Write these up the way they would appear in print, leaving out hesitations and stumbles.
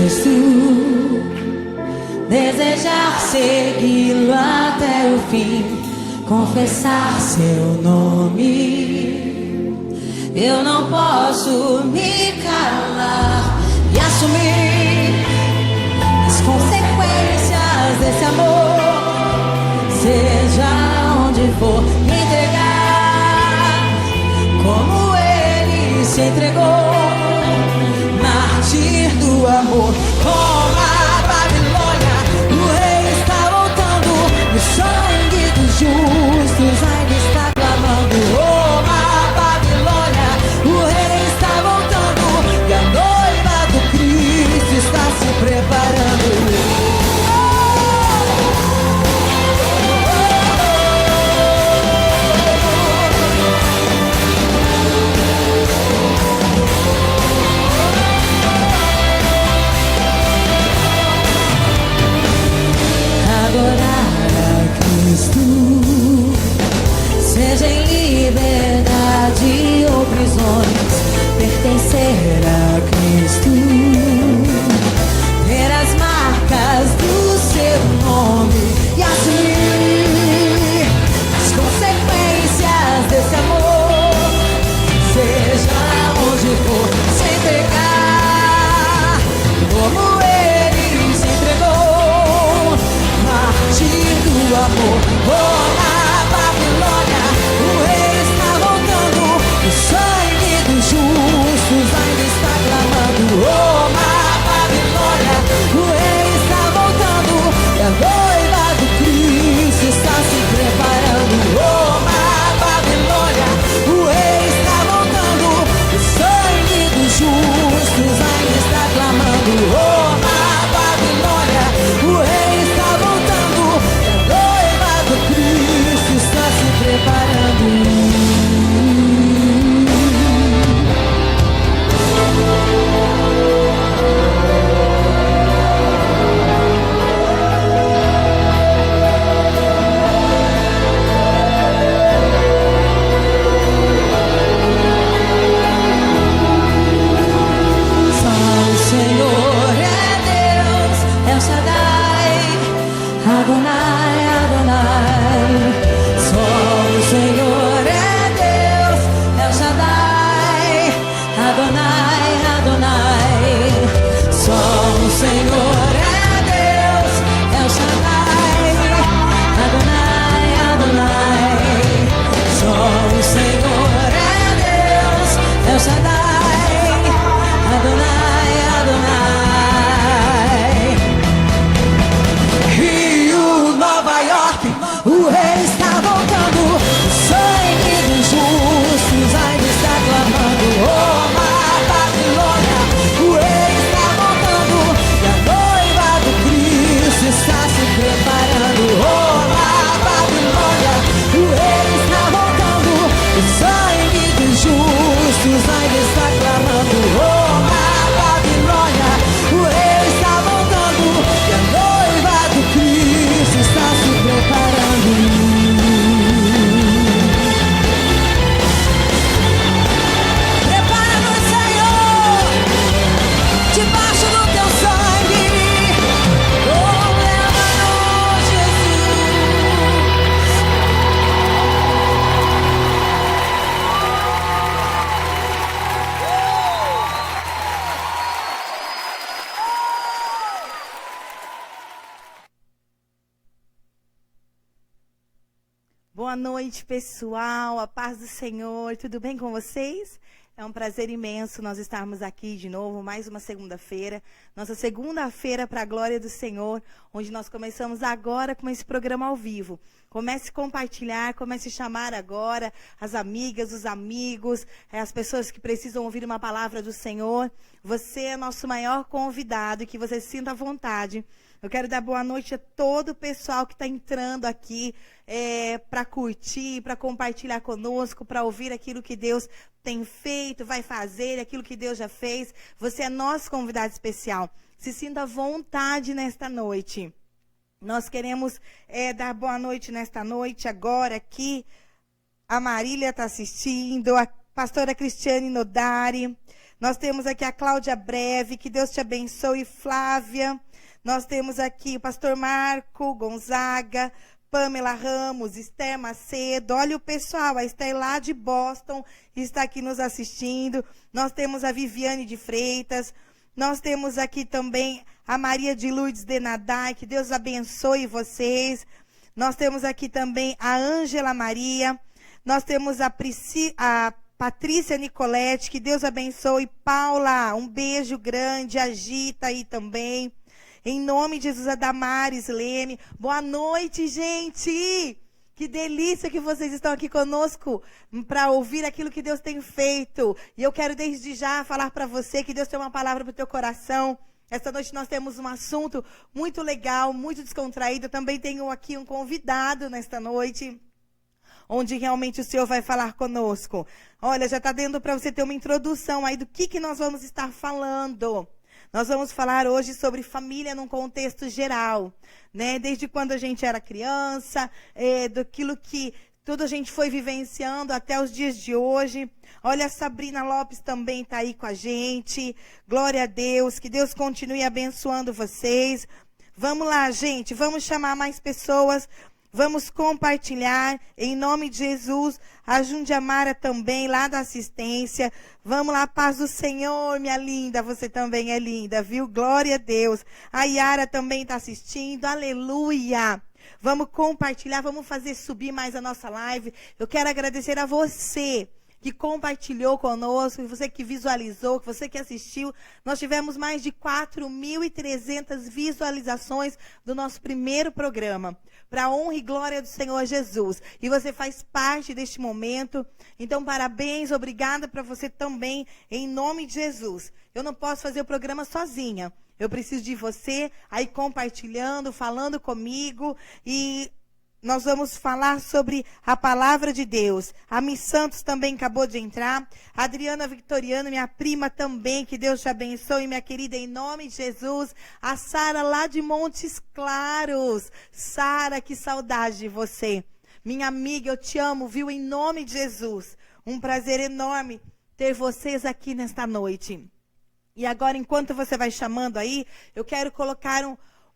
Cristo, desejar segui-lo até o fim, confessar seu nome. Eu não posso me calar e assumir as consequências desse amor, seja onde for, me entregar como ele se entregou, mártir do amor. Como a Babilônia, o rei está voltando, o sangue dos justos ainda está clamando. Como a Babilônia, o rei está voltando, e a noiva do Cristo está se preparando. Adorar a Cristo, seja em liberdade ou prisões, pertencer a Cristo, ter as marcas do seu nome e assumir as consequências desse amor, seja onde for, se entregar como ele se entregou, mártir do amor. Como a Babilônia, o rei está voltando, o sangue dos justos ainda está clamando. Como a Babilônia, o rei está voltando, e a noiva do Cristo está se preparando. Como a Babilônia, o rei está voltando, o sangue dos justos ainda está clamando. Como a Babilônia, o rei está voltando, e a noiva do Cristo está se preparando. Só o Senhor é Deus, El Shaddai, Adonai, Adonai. Só o Senhor é Deus, El Shaddai, Adonai, Adonai. Só o Senhor é Deus, El Shaddai, Adonai, Adonai. Só o Senhor é Deus, El Shaddai, Adonai, Adonai. Rio, Nova York, o rei está voltando, o sangue dos justos ainda está clamando. Oh, a Babilônia, o rei está voltando, e a noiva do Cristo está se preparando. Oh, a Babilônia, o rei está voltando, o sangue dos justos ainda está clamando. Oh, a Babilônia, o rei está voltando, e a noiva do Cristo está se preparando. Prepara-nos, Senhor, debaixo do teu sangue. Oh, leva-nos, Jesus. Boa noite, pessoal. A paz do Senhor. Tudo bem com vocês? É um prazer imenso nós estarmos aqui de novo, mais uma segunda-feira. Nossa segunda-feira para a glória do Senhor, onde nós começamos agora com esse programa ao vivo. Comece a compartilhar, comece a chamar agora as amigas, os amigos, as pessoas que precisam ouvir uma palavra do Senhor. Você é nosso maior convidado e que você se sinta à vontade. Eu quero dar boa noite a todo o pessoal que está entrando aqui para curtir, para compartilhar conosco, para ouvir aquilo que Deus tem feito, vai fazer, aquilo que Deus já fez. Você é nosso convidado especial. Se sinta à vontade nesta noite. Nós queremos dar boa noite nesta noite, agora aqui. A Marília está assistindo, a pastora Cristiane Nodari. Nós temos aqui a Cláudia Breve, que Deus te abençoe, Flávia. Nós temos aqui o pastor Marco Gonzaga, Pamela Ramos, Esther Macedo. Olha o pessoal, a Esther lá de Boston está aqui nos assistindo. Nós temos a Viviane de Freitas. Nós temos aqui também a Maria de Lourdes Denadai, que Deus abençoe vocês. Nós temos aqui também a Ângela Maria. Nós temos a Patrícia Nicolete, que Deus abençoe. Paula, um beijo grande. A Gita aí também. Em nome de Jesus, a Damares Leme. Boa noite, gente! Que delícia que vocês estão aqui conosco para ouvir aquilo que Deus tem feito. E eu quero desde já falar para você que Deus tem uma palavra para o teu coração. Esta noite nós temos um assunto muito legal, muito descontraído. Eu também tenho aqui um convidado nesta noite, onde realmente o Senhor vai falar conosco. Olha, já está dando para você ter uma introdução aí do que nós vamos estar falando. Nós vamos falar hoje sobre família num contexto geral, né? Desde quando a gente era criança, daquilo que tudo a gente foi vivenciando até os dias de hoje. Olha, a Sabrina Lopes também está aí com a gente. Glória a Deus, que Deus continue abençoando vocês. Vamos lá, gente, vamos chamar mais pessoas. Vamos compartilhar, em nome de Jesus, a Jundiamara também, lá da assistência. Vamos lá, paz do Senhor, minha linda, você também é linda, viu? Glória a Deus. A Yara também está assistindo, aleluia. Vamos compartilhar, vamos fazer subir mais a nossa live. Eu quero agradecer a você que compartilhou conosco, você que visualizou, você que assistiu. Nós tivemos mais de 4.300 visualizações do nosso primeiro programa, para a honra e glória do Senhor Jesus. E você faz parte deste momento. Então, parabéns, obrigada para você também, em nome de Jesus. Eu não posso fazer o programa sozinha. Eu preciso de você aí compartilhando, falando comigo. E nós vamos falar sobre a palavra de Deus. A Miss Santos também acabou de entrar. A Adriana Victoriano, minha prima também, que Deus te abençoe, minha querida, em nome de Jesus. A Sara lá de Montes Claros. Sara, que saudade de você. Minha amiga, eu te amo, viu? Em nome de Jesus. Um prazer enorme ter vocês aqui nesta noite. E agora, enquanto você vai chamando aí, eu quero colocar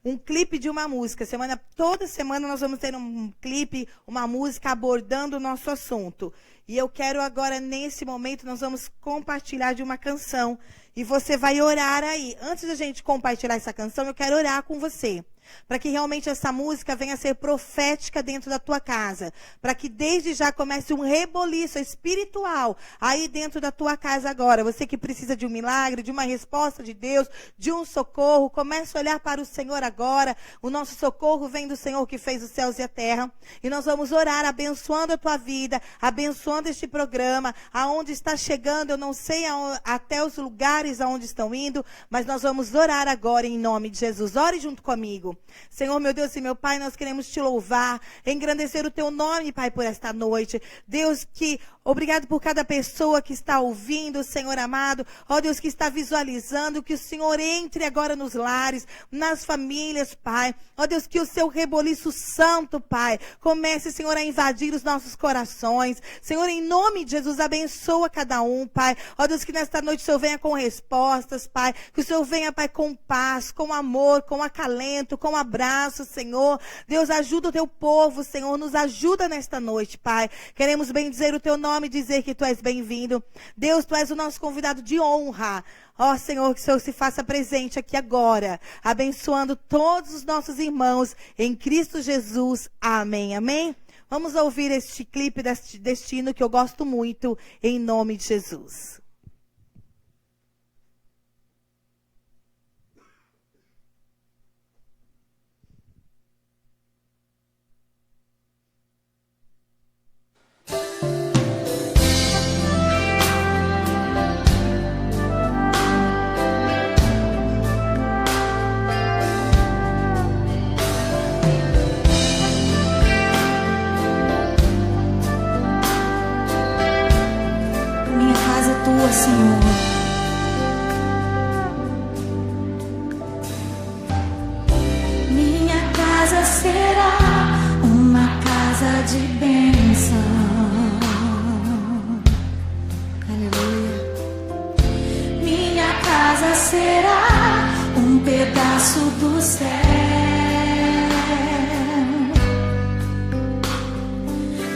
um clipe de uma música. Toda semana nós vamos ter um clipe, uma música abordando o nosso assunto. E eu quero agora, nesse momento, nós vamos compartilhar de uma canção. E você vai orar aí. Antes da gente compartilhar essa canção, eu quero orar com você. Para que realmente essa música venha a ser profética dentro da tua casa. Para que desde já comece um reboliço espiritual aí dentro da tua casa agora. Você que precisa de um milagre, de uma resposta de Deus, de um socorro, comece a olhar para o Senhor agora. O nosso socorro vem do Senhor que fez os céus e a terra. E nós vamos orar abençoando a tua vida, abençoando este programa, aonde está chegando, eu não sei até os lugares aonde estão indo, mas nós vamos orar agora em nome de Jesus. Ore junto comigo. Senhor, meu Deus e meu Pai, nós queremos te louvar, engrandecer o teu nome, Pai, por esta noite. Deus, obrigado por cada pessoa que está ouvindo, Senhor amado. Ó Deus, que está visualizando, que o Senhor entre agora nos lares, nas famílias, Pai. Ó Deus, que o seu reboliço santo, Pai, comece, Senhor, a invadir os nossos corações. Senhor, em nome de Jesus, abençoa cada um, Pai. Ó Deus, que nesta noite o Senhor venha com respostas, Pai. Que o Senhor venha, Pai, com paz, com amor, com acalento, com abraço, Senhor. Deus, ajuda o teu povo, Senhor. Nos ajuda nesta noite, Pai. Queremos bendizer o teu nome e dizer que tu és bem-vindo. Deus, tu és o nosso convidado de honra. Ó, Senhor, que o Senhor se faça presente aqui agora, abençoando todos os nossos irmãos em Cristo Jesus. Amém, amém? Vamos ouvir este clipe deste hino que eu gosto muito, em nome de Jesus. Senhor, minha casa será uma casa de bênção. Aleluia. casa será um pedaço do céu.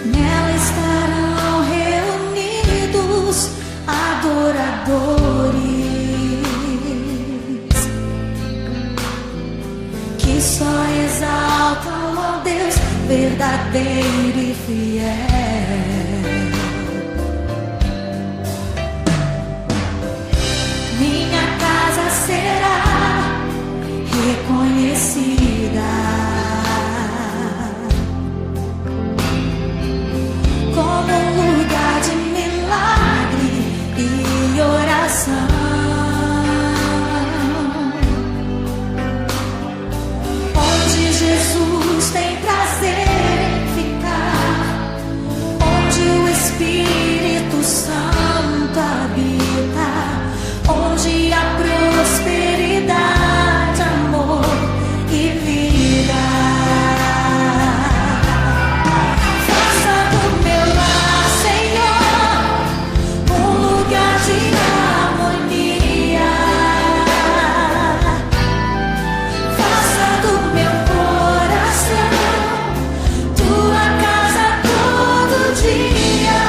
Nela estarão reunidos adoradores que só exaltam ao Deus verdadeiro e fiel. Minha casa será reconhecida como um lugar de milagre e oração, onde Jesus tem prazer em ficar, onde o Espírito Santo habita, onde há prosperidade, amor e vida. Faça do meu lar, Senhor, um lugar de harmonia. Faça do meu coração tua casa todo dia.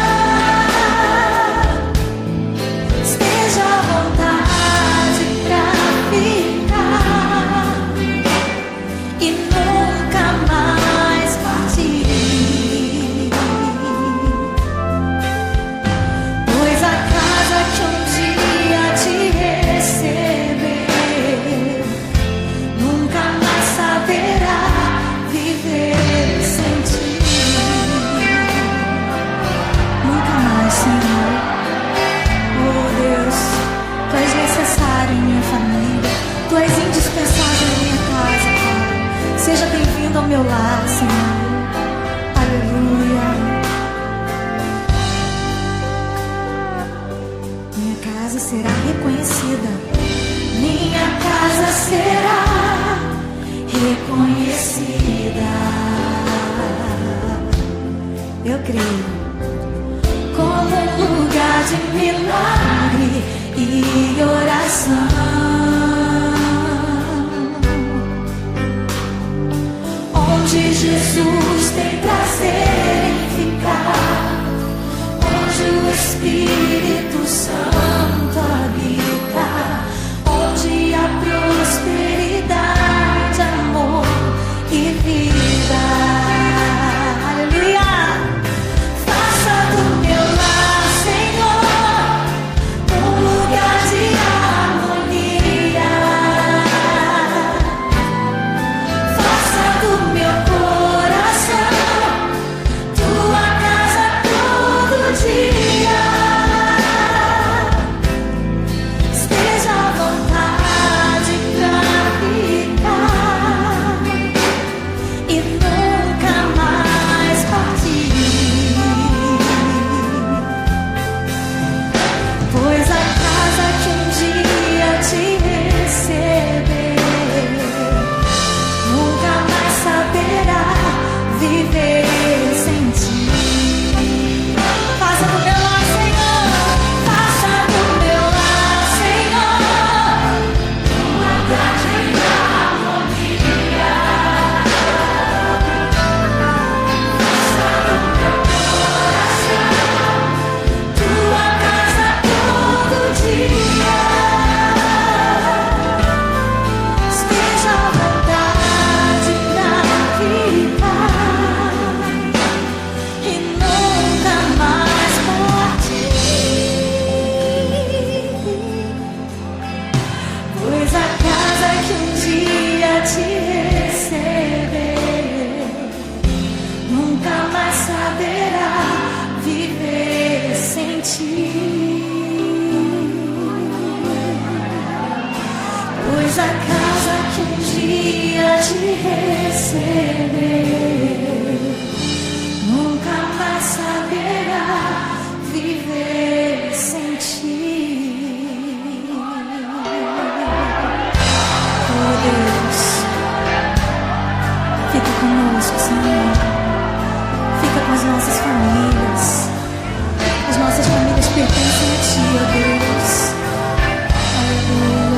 Esteja à vontade pra ficar e nunca mais partir, pois a casa que um dia te recebeu nunca mais saberá viver sem ti. Nunca mais, Senhor. Oh Deus, Tu és necessário em minha família, Tu és indispensável em minha casa, Pai. Seja bem-vindo ao meu lar, Senhor. Aleluia. Minha casa será reconhecida. Minha casa será reconhecida. Eu creio como um lugar de milagre e oração, onde Jesus tem prazer em ficar, onde o Espírito Santo habita, onde há prosperidade, amor e vida. Aleluia. Faça do meu lar, Senhor, um lugar de harmonia. Faça do meu coração tua casa todo dia. Esteja à vontade pra ficar e nunca mais partir, pois a casa que um dia te recebeu nunca mais saberá viver sem ti. Faça do meu lar, Senhor. Faça do meu lar, Senhor, um lugar de harmonia. Faça do meu coração tua casa todo dia. Esteja à vontade pra ficar e nunca mais partir, pois a casa que um dia te recebeu nunca mais saberá viver sem ti. Pois a casa que um dia te recebeu nunca mais saberá viver sem ti. Oh Deus, fica conosco, Senhor. Fica com as nossas famílias. As nossas famílias pertencem a Ti, ó Deus. Aleluia.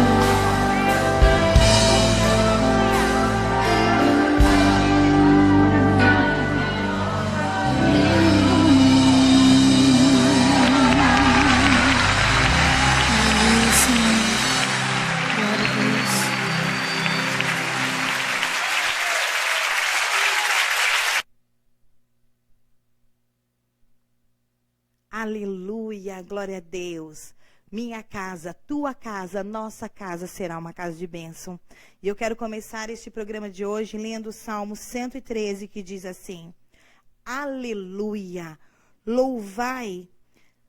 Aleluia, glória a Deus. Minha casa, tua casa, nossa casa será uma casa de bênção. E eu quero começar este programa de hoje lendo o Salmo 113, que diz assim: Aleluia, louvai,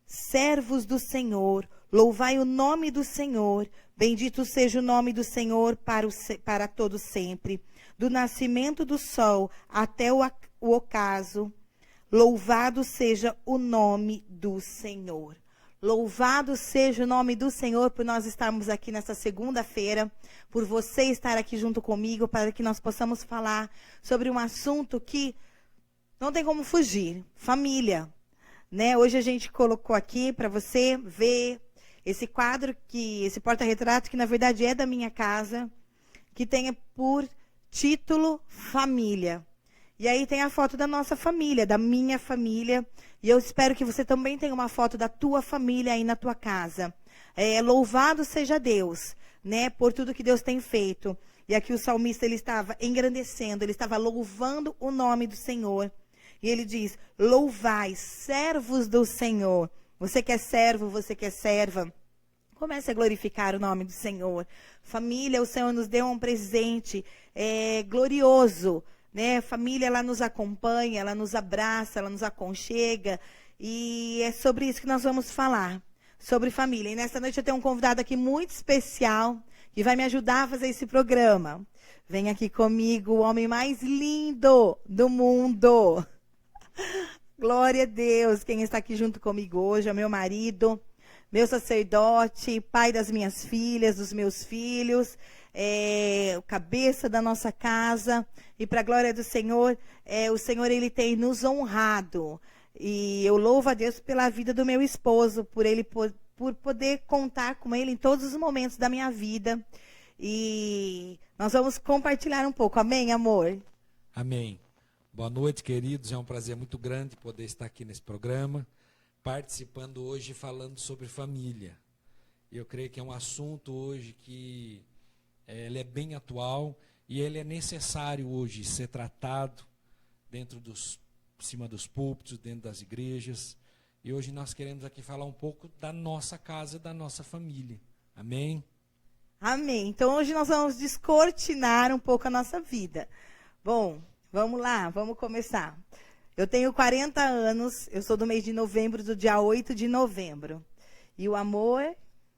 servos do Senhor, louvai o nome do Senhor. Bendito seja o nome do Senhor para todo sempre. Do nascimento do sol até o ocaso, louvado seja o nome do Senhor. Louvado seja o nome do Senhor por nós estarmos aqui nesta segunda-feira, por você estar aqui junto comigo, para que nós possamos falar sobre um assunto que não tem como fugir, família. Né? Hoje a gente colocou aqui para você ver esse quadro, esse porta-retrato, que na verdade é da minha casa, que tem por título Família. E aí tem a foto da nossa família, da minha família. E eu espero que você também tenha uma foto da tua família aí na tua casa. Louvado seja Deus, né, por tudo que Deus tem feito. E aqui o salmista, ele estava engrandecendo, ele estava louvando o nome do Senhor. E ele diz: louvai, servos do Senhor. Você que é servo, você que é serva, comece a glorificar o nome do Senhor. Família, o Senhor nos deu um presente glorioso. Né? Família, ela nos acompanha, ela nos abraça, ela nos aconchega. E é sobre isso que nós vamos falar, sobre família. E nessa noite eu tenho um convidado aqui muito especial, que vai me ajudar a fazer esse programa. Vem aqui comigo o homem mais lindo do mundo. Glória a Deus. Quem está aqui junto comigo hoje é meu marido, meu sacerdote, pai das minhas filhas, dos meus filhos, o cabeça da nossa casa. E para a glória do Senhor, o Senhor, ele tem nos honrado. E eu louvo a Deus pela vida do meu esposo, por poder contar com ele em todos os momentos da minha vida. E nós vamos compartilhar um pouco. Amém, amor? Amém. Boa noite, queridos. É um prazer muito grande poder estar aqui nesse programa, participando hoje, falando sobre família. Eu creio que é um assunto hoje que ele é bem atual e ele é necessário hoje ser tratado cima dos púlpitos, dentro das igrejas. E hoje nós queremos aqui falar um pouco da nossa casa, da nossa família. Amém? Amém. Então hoje nós vamos descortinar um pouco a nossa vida. Bom, vamos lá, vamos começar. Eu tenho 40 anos, eu sou do mês de novembro, do dia 8 de novembro. E o amor?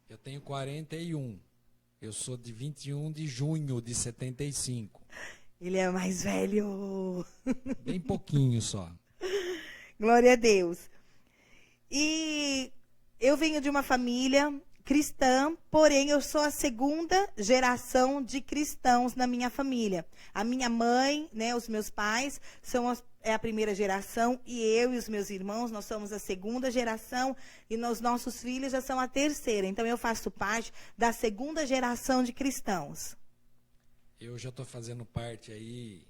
Eu tenho 41. Eu sou de 21 de junho de 75. Ele é mais velho. Bem pouquinho só. Glória a Deus. E eu venho de uma família cristã, porém eu sou a segunda geração de cristãos na minha família. A minha mãe, né, os meus pais é a primeira geração, e eu e os meus irmãos, nós somos a segunda geração, e os nossos filhos já são a terceira. Então eu faço parte da segunda geração de cristãos. Eu já estou fazendo parte aí,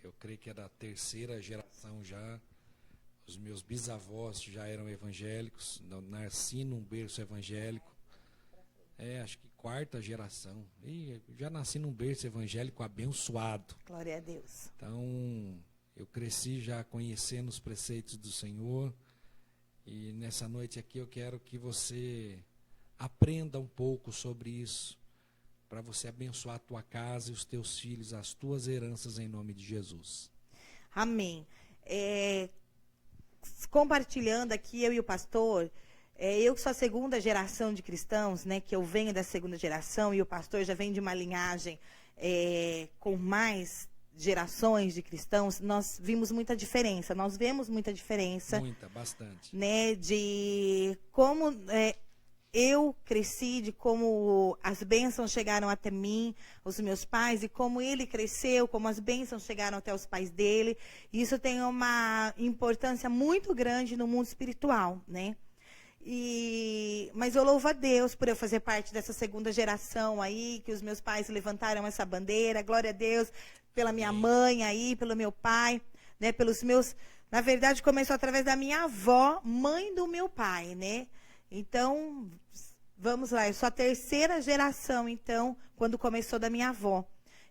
eu creio que é da terceira geração já. Os meus bisavós já eram evangélicos, nasci num berço evangélico. Acho que quarta geração. E já nasci num berço evangélico abençoado. Glória a Deus. Então, eu cresci já conhecendo os preceitos do Senhor. E nessa noite aqui eu quero que você aprenda um pouco sobre isso, para você abençoar a tua casa e os teus filhos, as tuas heranças, em nome de Jesus. Amém. Compartilhando aqui, eu e o pastor, eu que sou a segunda geração de cristãos, né, que eu venho da segunda geração, e o pastor já vem de uma linhagem com mais gerações de cristãos, nós vimos muita diferença, nós vemos muita diferença. Muita, bastante. Né, de como eu cresci, de como as bênçãos chegaram até mim, os meus pais, e como ele cresceu, como as bênçãos chegaram até os pais dele. Isso tem uma importância muito grande no mundo espiritual, né? Mas eu louvo a Deus por eu fazer parte dessa segunda geração aí, que os meus pais levantaram essa bandeira. Glória a Deus pela minha mãe aí, pelo meu pai, né? Pelos meus... Na verdade, começou através da minha avó, mãe do meu pai, né? Então, vamos lá, eu sou a terceira geração, então, quando começou da minha avó.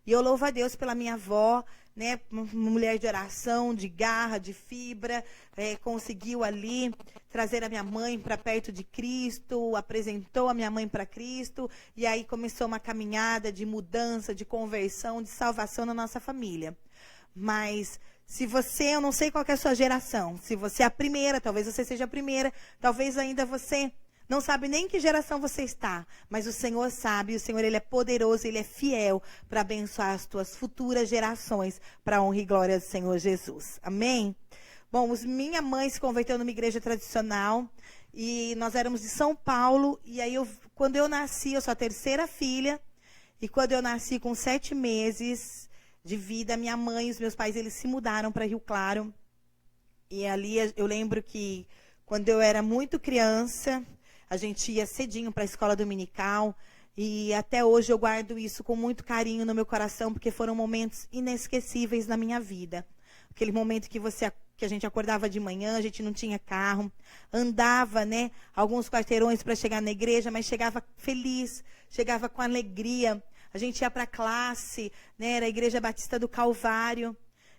E eu louvo a Deus pela minha avó, né, uma mulher de oração, de garra, de fibra, conseguiu ali trazer a minha mãe para perto de Cristo, apresentou a minha mãe para Cristo, e aí começou uma caminhada de mudança, de conversão, de salvação na nossa família. Mas se você, eu não sei qual que é a sua geração, se você é a primeira, talvez você seja a primeira, talvez ainda você não sabe nem em que geração você está, mas o Senhor sabe, o Senhor ele é poderoso, ele é fiel para abençoar as tuas futuras gerações, para a honra e glória do Senhor Jesus. Amém? Bom, minha mãe se converteu numa igreja tradicional e nós éramos de São Paulo, e aí quando eu nasci, eu sou a terceira filha, e quando eu nasci com 7 meses de vida, minha mãe e os meus pais, eles se mudaram para Rio Claro, e ali eu lembro que quando eu era muito criança, a gente ia cedinho para a escola dominical, e até hoje eu guardo isso com muito carinho no meu coração, porque foram momentos inesquecíveis na minha vida. Aquele momento que a gente acordava de manhã, a gente não tinha carro, andava, né, alguns quarteirões para chegar na igreja, mas chegava feliz, chegava com alegria. A gente ia para a classe, né, era a Igreja Batista do Calvário,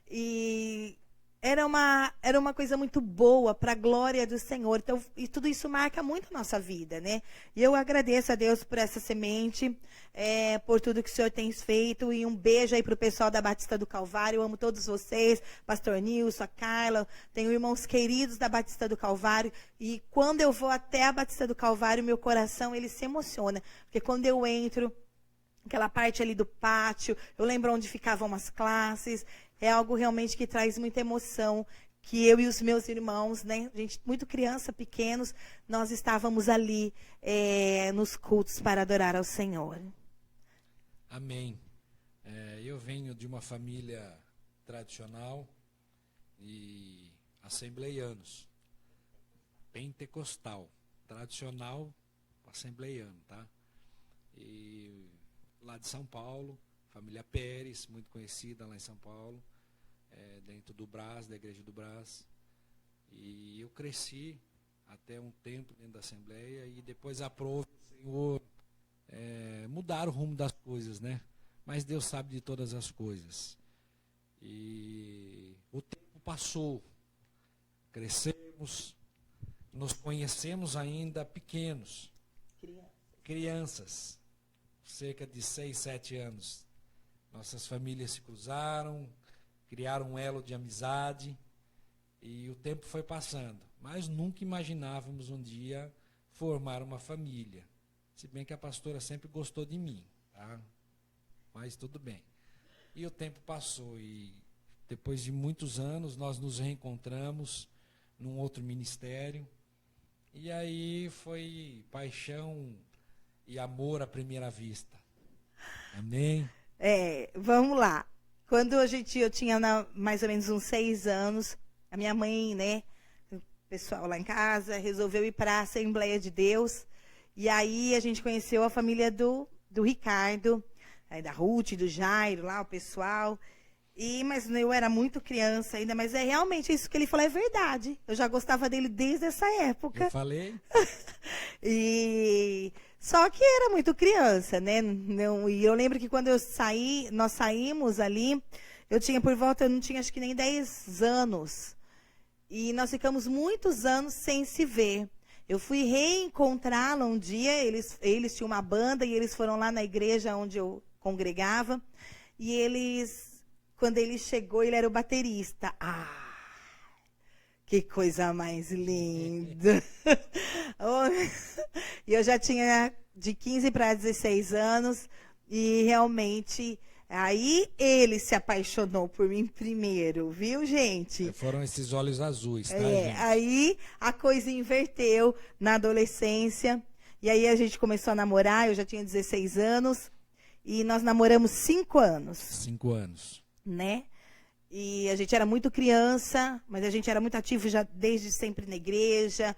e era uma coisa muito boa para a glória do Senhor. Então, e tudo isso marca muito a nossa vida, né? E eu agradeço a Deus por essa semente, por tudo que o Senhor tem feito. E um beijo aí para o pessoal da Batista do Calvário. Eu amo todos vocês, Pastor Nilson, a Carla. Tenho irmãos queridos da Batista do Calvário. E quando eu vou até a Batista do Calvário, meu coração ele se emociona. Porque quando eu entro, aquela parte ali do pátio, eu lembro onde ficavam as classes. É algo realmente que traz muita emoção, que eu e os meus irmãos, né, gente muito criança, pequenos, nós estávamos ali nos cultos para adorar ao Senhor. Amém. Eu venho de uma família tradicional e assembleianos, pentecostal, tradicional assembleiano, tá? E lá de São Paulo, família Pérez, muito conhecida lá em São Paulo, dentro do Brás, da Igreja do Brás. E eu cresci até um tempo dentro da Assembleia e depois aprove o Senhor mudar o rumo das coisas, né? Mas Deus sabe de todas as coisas. E o tempo passou, crescemos, nos conhecemos ainda pequenos, crianças, cerca de 6, 7 anos. Nossas famílias se cruzaram, criaram um elo de amizade e o tempo foi passando. Mas nunca imaginávamos um dia formar uma família. Se bem que a pastora sempre gostou de mim, tá? Mas tudo bem. E o tempo passou e depois de muitos anos nós nos reencontramos num outro ministério. E aí foi paixão e amor à primeira vista. Amém? Vamos lá. Quando eu tinha mais ou menos uns 6 anos, a minha mãe, né, o pessoal lá em casa, resolveu ir para a Assembleia de Deus. E aí a gente conheceu a família do Ricardo, da Ruth, do Jairo, lá o pessoal. Mas eu era muito criança ainda, mas realmente isso que ele falou é verdade. Eu já gostava dele desde essa época. Eu falei? Só que era muito criança, né? E eu lembro que quando nós saímos ali, eu não tinha acho que nem 10 anos. E nós ficamos muitos anos sem se ver. Eu fui reencontrá-lo um dia, eles tinham uma banda e eles foram lá na igreja onde eu congregava. E quando ele chegou, ele era o baterista. Que coisa mais linda! E eu já tinha de 15 para 16 anos e realmente aí ele se apaixonou por mim primeiro, viu, gente? Foram esses olhos azuis, tá, gente? Aí a coisa inverteu na adolescência e aí a gente começou a namorar, eu já tinha 16 anos e nós namoramos 5 anos. 5 anos. Né? E a gente era muito criança, mas a gente era muito ativo já desde sempre na igreja,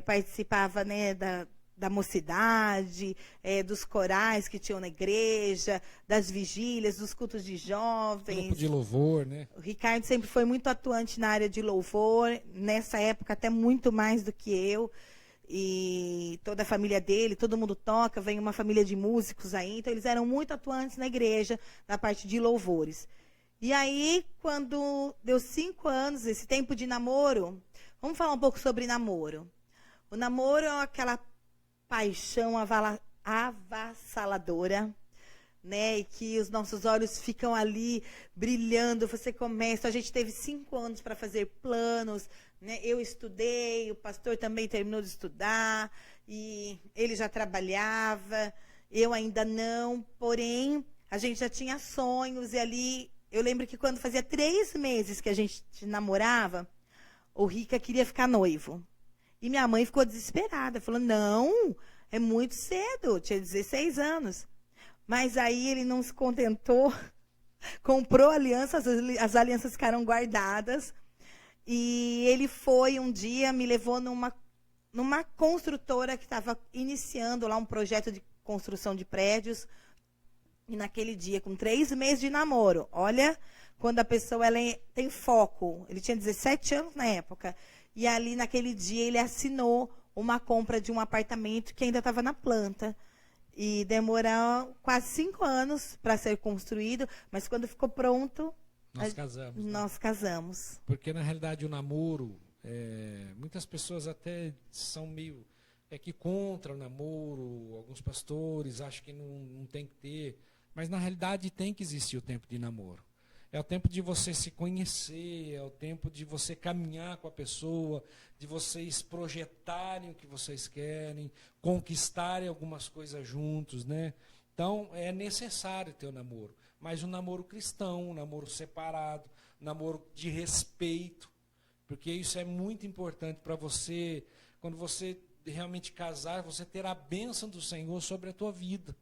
participava, né, da mocidade, dos corais que tinham na igreja, das vigílias, dos cultos de jovens. Grupo de louvor, né? O Ricardo sempre foi muito atuante na área de louvor, nessa época até muito mais do que eu. e toda a família dele, todo mundo toca, vem uma família de músicos aí, então eles eram muito atuantes na igreja, na parte de louvores. E aí, quando deu 5 anos, esse tempo de namoro, vamos falar um pouco sobre namoro. O namoro é aquela paixão avassaladora, né? E que os nossos olhos ficam ali brilhando, você começa, a gente teve 5 anos para fazer planos, né? Eu estudei, o pastor também terminou de estudar, e ele já trabalhava, eu ainda não, porém, a gente já tinha sonhos, e ali, eu lembro que quando fazia 3 meses que a gente namorava, o Rica queria ficar noivo. E minha mãe ficou desesperada, falou, não, é muito cedo, tinha 16 anos. Mas aí ele não se contentou, comprou alianças, as alianças ficaram guardadas, e ele foi um dia, me levou numa construtora que estava iniciando lá um projeto de construção de prédios, e naquele dia, com 3 meses de namoro, olha, quando a pessoa tem foco, ele tinha 17 anos na época, e ali naquele dia ele assinou uma compra de um apartamento que ainda estava na planta, e demorou quase 5 anos para ser construído, mas quando ficou pronto, nós casamos. Porque, na realidade, o namoro, muitas pessoas até são meio que contra o namoro, alguns pastores acham que não tem que ter, mas, na realidade, tem que existir o tempo de namoro. É o tempo de você se conhecer, é o tempo de você caminhar com a pessoa, de vocês projetarem o que vocês querem, conquistarem algumas coisas juntos, né? Então, é necessário ter o namoro. Mas um namoro cristão, um namoro separado, um namoro de respeito, porque isso é muito importante para você, quando você realmente casar, você ter a bênção do Senhor sobre a tua vida.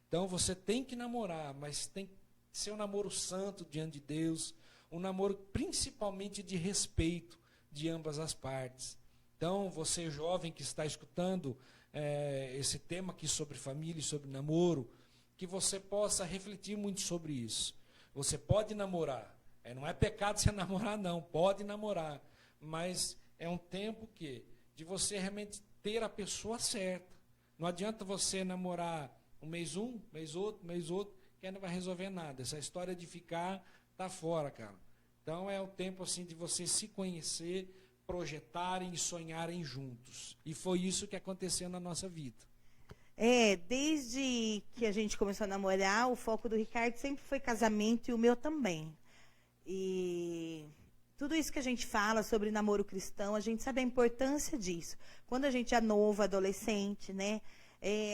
Então, você tem que namorar, mas tem que ser um namoro santo diante de Deus, um namoro principalmente de respeito de ambas as partes. Então, você jovem que está escutando esse tema aqui sobre família e sobre namoro, que você possa refletir muito sobre isso. Você pode namorar, não é pecado você namorar não, pode namorar, mas é um tempo de você realmente ter a pessoa certa. Não adianta você namorar um, mês outro, que não vai resolver nada. Essa história de ficar, tá fora, cara. Então é o tempo assim de vocês se conhecer, projetarem e sonharem juntos. E foi isso que aconteceu na nossa vida. Desde que a gente começou a namorar, o foco do Ricardo sempre foi casamento e o meu também. E tudo isso que a gente fala sobre namoro cristão, a gente sabe a importância disso. Quando a gente é novo, adolescente, né?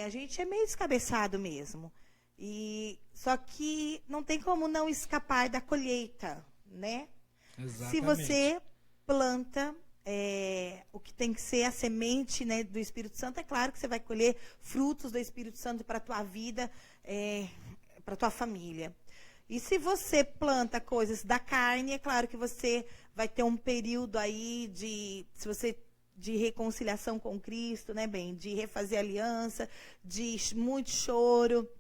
A gente é meio descabeçado mesmo. Só que não tem como não escapar da colheita, né? Exatamente. Se você planta o que tem que ser a semente, né, do Espírito Santo, é claro que você vai colher frutos do Espírito Santo para a tua vida, para a tua família. E se você planta coisas da carne, é claro que você vai ter um período aí de reconciliação com Cristo, né, bem, de refazer aliança, de muito choro,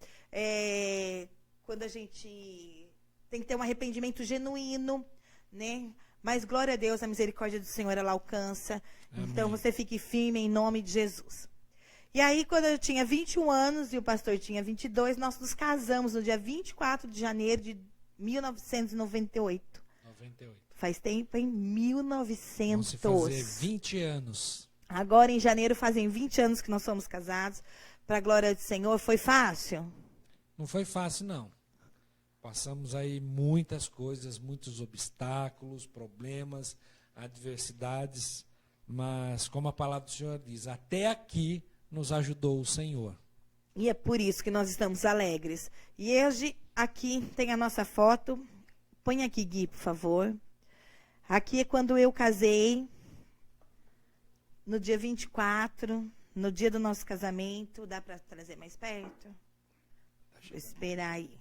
quando a gente tem que ter um arrependimento genuíno, né? Mas glória a Deus, a misericórdia do Senhor, ela alcança. Amém. Então você fique firme em nome de Jesus. E aí, quando eu tinha 21 anos e o pastor tinha 22, nós nos casamos no dia 24 de janeiro de 1998. 98. Faz tempo, hein? 1900. Vamos fazer 20 anos. Agora, em janeiro, fazem 20 anos que nós somos casados. Para a glória do Senhor, foi fácil? Não foi fácil, não. Passamos aí muitas coisas, muitos obstáculos, problemas, adversidades, mas como a palavra do Senhor diz, até aqui nos ajudou o Senhor. E é por isso que nós estamos alegres. E hoje, aqui tem a nossa foto. Põe aqui, Gui, por favor. Aqui é quando eu casei, no dia 24, no dia do nosso casamento. Dá para trazer mais perto? Deixa eu esperar aí.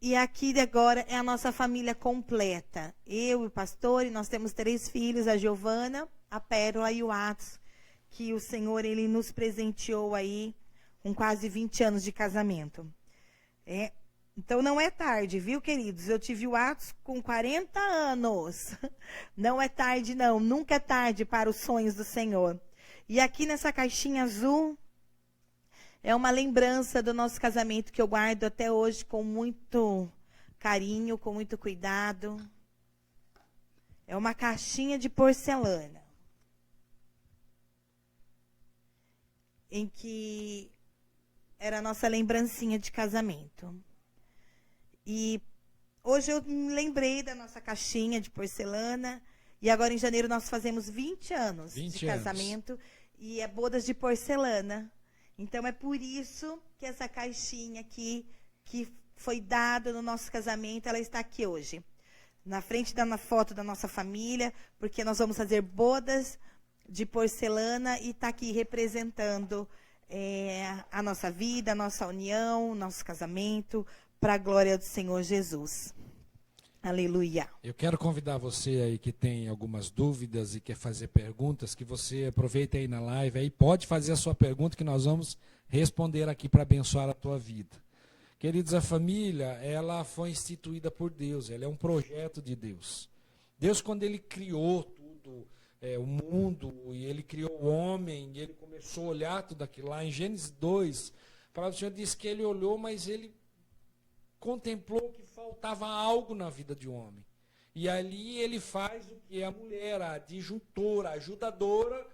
E aqui agora é a nossa família completa. Eu e o pastor, e nós temos 3 filhos, a Giovana, a Pérola e o Atos, que o Senhor ele nos presenteou aí com quase 20 anos de casamento. Então não é tarde, viu, queridos? Eu tive o Atos com 40 anos. Não é tarde, não. Nunca é tarde para os sonhos do Senhor. E aqui nessa caixinha azul é uma lembrança do nosso casamento que eu guardo até hoje com muito carinho, com muito cuidado. É uma caixinha de porcelana, em que era a nossa lembrancinha de casamento. E hoje eu me lembrei da nossa caixinha de porcelana. E agora em janeiro nós fazemos 20 anos de casamento. E é bodas de porcelana. Então é por isso que essa caixinha aqui, que foi dada no nosso casamento, ela está aqui hoje. Na frente da foto da nossa família, porque nós vamos fazer bodas de porcelana e está aqui representando a nossa vida, a nossa união, nosso casamento, para a glória do Senhor Jesus. Aleluia. Eu quero convidar você aí que tem algumas dúvidas e quer fazer perguntas, que você aproveite aí na live, aí pode fazer a sua pergunta que nós vamos responder aqui para abençoar a tua vida. Queridos, a família, ela foi instituída por Deus, ela é um projeto de Deus. Deus, quando Ele criou tudo, o mundo, e Ele criou o homem, e Ele começou a olhar tudo aquilo lá, em Gênesis 2, a palavra do Senhor diz que Ele olhou, mas Ele contemplou que faltava algo na vida de um homem. E ali Ele faz o que é a mulher, a disjuntora, a ajudadora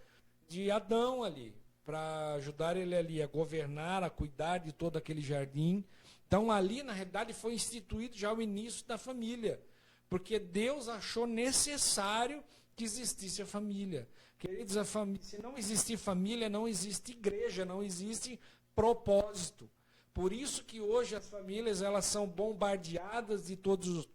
de Adão ali, para ajudar ele ali a governar, a cuidar de todo aquele jardim. Então ali, na realidade, foi instituído já o início da família, porque Deus achou necessário que existisse a família. Queridos, se não existir família, não existe igreja, não existe propósito. Por isso que hoje as famílias, elas são bombardeadas de todos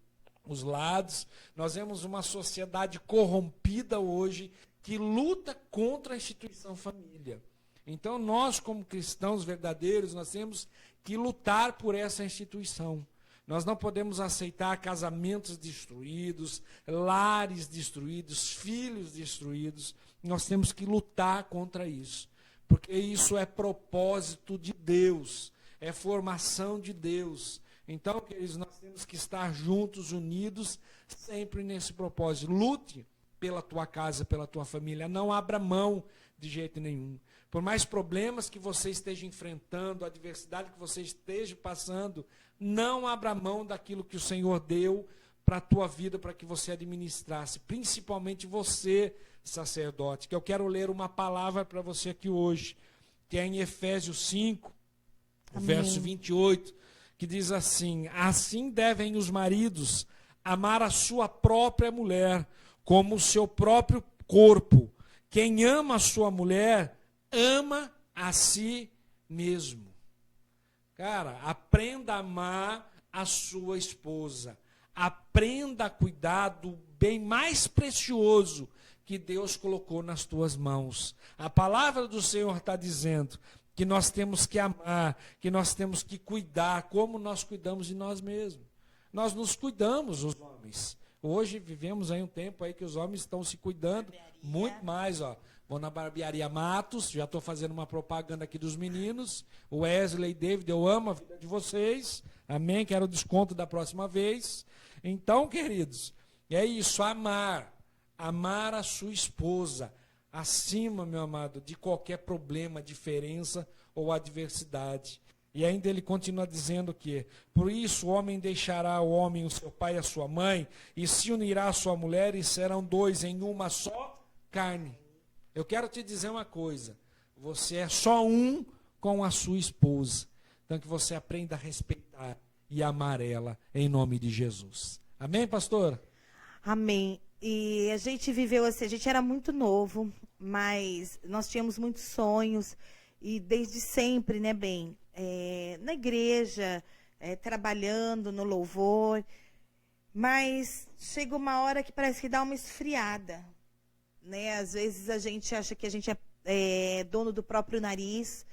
os lados. Nós vemos uma sociedade corrompida hoje que luta contra a instituição família. Então nós, como cristãos verdadeiros, nós temos que lutar por essa instituição. Nós não podemos aceitar casamentos destruídos, lares destruídos, filhos destruídos. Nós temos que lutar contra isso, porque isso é propósito de Deus, é formação de Deus. Então, queridos, nós temos que estar juntos, unidos, sempre nesse propósito. Lute pela tua casa, pela tua família, não abra mão de jeito nenhum. Por mais problemas que você esteja enfrentando, a adversidade que você esteja passando, não abra mão daquilo que o Senhor deu para a tua vida, para que você administrasse, principalmente você, sacerdote, que eu quero ler uma palavra para você aqui hoje, que é em Efésios 5, verso 28, que diz assim: assim devem os maridos amar a sua própria mulher, como o seu próprio corpo. Quem ama a sua mulher, ama a si mesmo. Cara, aprenda a amar a sua esposa. Aprenda a cuidar do bem mais precioso que Deus colocou nas tuas mãos. A palavra do Senhor está dizendo que nós temos que amar, que nós temos que cuidar, como nós cuidamos de nós mesmos. Nós nos cuidamos, os homens. Hoje vivemos aí um tempo aí que os homens estão se cuidando muito mais, ó. Vou na barbearia Matos, já estou fazendo uma propaganda aqui dos meninos. O Wesley e David, eu amo a vida de vocês. Amém? Quero o desconto da próxima vez. Então, queridos, é isso, amar. Amar a sua esposa. Acima, meu amado, de qualquer problema, diferença ou adversidade. E ainda ele continua dizendo que, por isso o homem deixará o homem, o seu pai e a sua mãe, e se unirá à sua mulher, e serão dois em uma só carne. Eu quero te dizer uma coisa, você é só um com a sua esposa. Então que você aprenda a respeitar e amar ela em nome de Jesus. Amém, pastor? Amém. E a gente viveu assim, a gente era muito novo, mas nós tínhamos muitos sonhos, e desde sempre, né, bem, na igreja, trabalhando no louvor, mas chega uma hora que parece que dá uma esfriada, né? Às vezes a gente acha que a gente é dono do próprio nariz,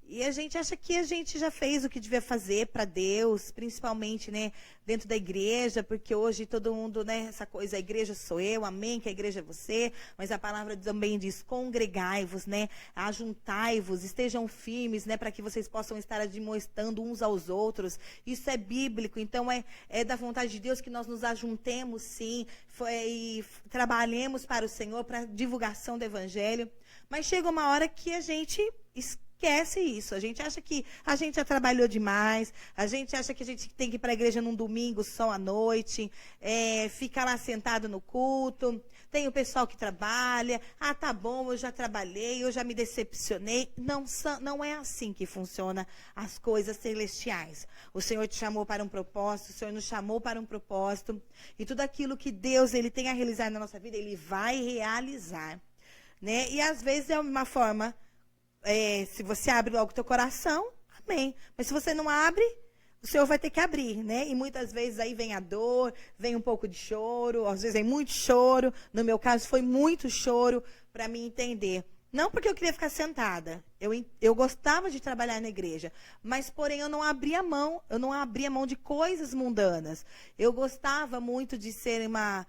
e a gente acha que a gente já fez o que devia fazer para Deus, principalmente, né, dentro da igreja, porque hoje todo mundo, né, essa coisa, a igreja sou eu, amém, que a igreja é você, mas a palavra também diz, congregai-vos, né, ajuntai-vos, estejam firmes, né, para que vocês possam estar admoestando uns aos outros. Isso é bíblico, então é da vontade de Deus que nós nos ajuntemos, sim, e trabalhemos para o Senhor, para a divulgação do evangelho. Mas chega uma hora que a gente esquece isso. A gente acha que a gente já trabalhou demais, a gente acha que a gente tem que ir para a igreja num domingo só à noite, ficar lá sentado no culto. Tem o pessoal que trabalha, tá bom, eu já trabalhei, eu já me decepcionei. Não é assim que funciona as coisas celestiais. O Senhor te chamou para um propósito, o Senhor nos chamou para um propósito, e tudo aquilo que Deus ele tem a realizar na nossa vida, Ele vai realizar. Né? E às vezes é uma forma, se você abre logo o teu coração, amém. Mas se você não abre, o Senhor vai ter que abrir, né? E muitas vezes aí vem a dor, vem um pouco de choro, às vezes vem muito choro. No meu caso foi muito choro para me entender. Não porque eu queria ficar sentada. Eu gostava de trabalhar na igreja, mas porém eu não abria mão de coisas mundanas. Eu gostava muito de ser uma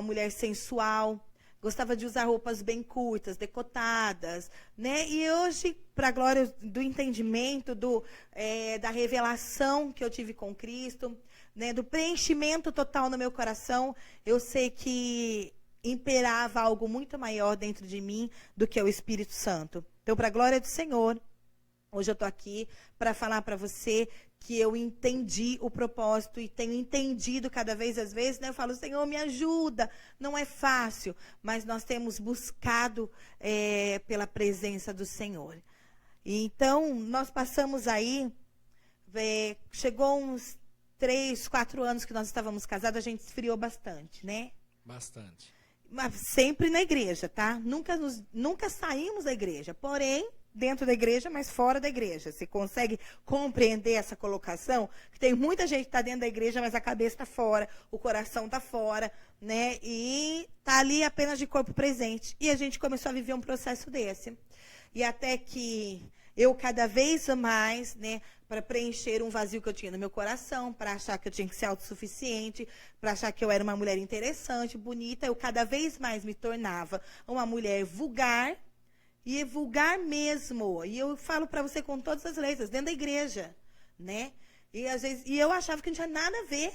mulher sensual. Gostava de usar roupas bem curtas, decotadas, né? E hoje, para a glória do entendimento, da revelação que eu tive com Cristo, né? Do preenchimento total no meu coração, eu sei que imperava algo muito maior dentro de mim do que o Espírito Santo. Então, para a glória do Senhor, hoje eu estou aqui para falar para você que eu entendi o propósito e tenho entendido cada vez, às vezes, né? Eu falo, Senhor, me ajuda. Não é fácil, mas nós temos buscado pela presença do Senhor. E então, nós passamos aí, chegou uns 3, 4 anos que nós estávamos casados, a gente esfriou bastante, né? Bastante. Mas sempre na igreja, tá? Nunca saímos da igreja, porém, dentro da igreja, mas fora da igreja. Você consegue compreender essa colocação? Que tem muita gente que está dentro da igreja, mas a cabeça está fora, o coração está fora, né? E está ali apenas de corpo presente. E a gente começou a viver um processo desse. E até que eu cada vez mais, né, para preencher um vazio que eu tinha no meu coração, para achar que eu tinha que ser autossuficiente, para achar que eu era uma mulher interessante, bonita, eu cada vez mais me tornava uma mulher vulgar, e vulgar mesmo. E eu falo para você com todas as letras, dentro da igreja, né? E às vezes, eu achava que não tinha nada a ver,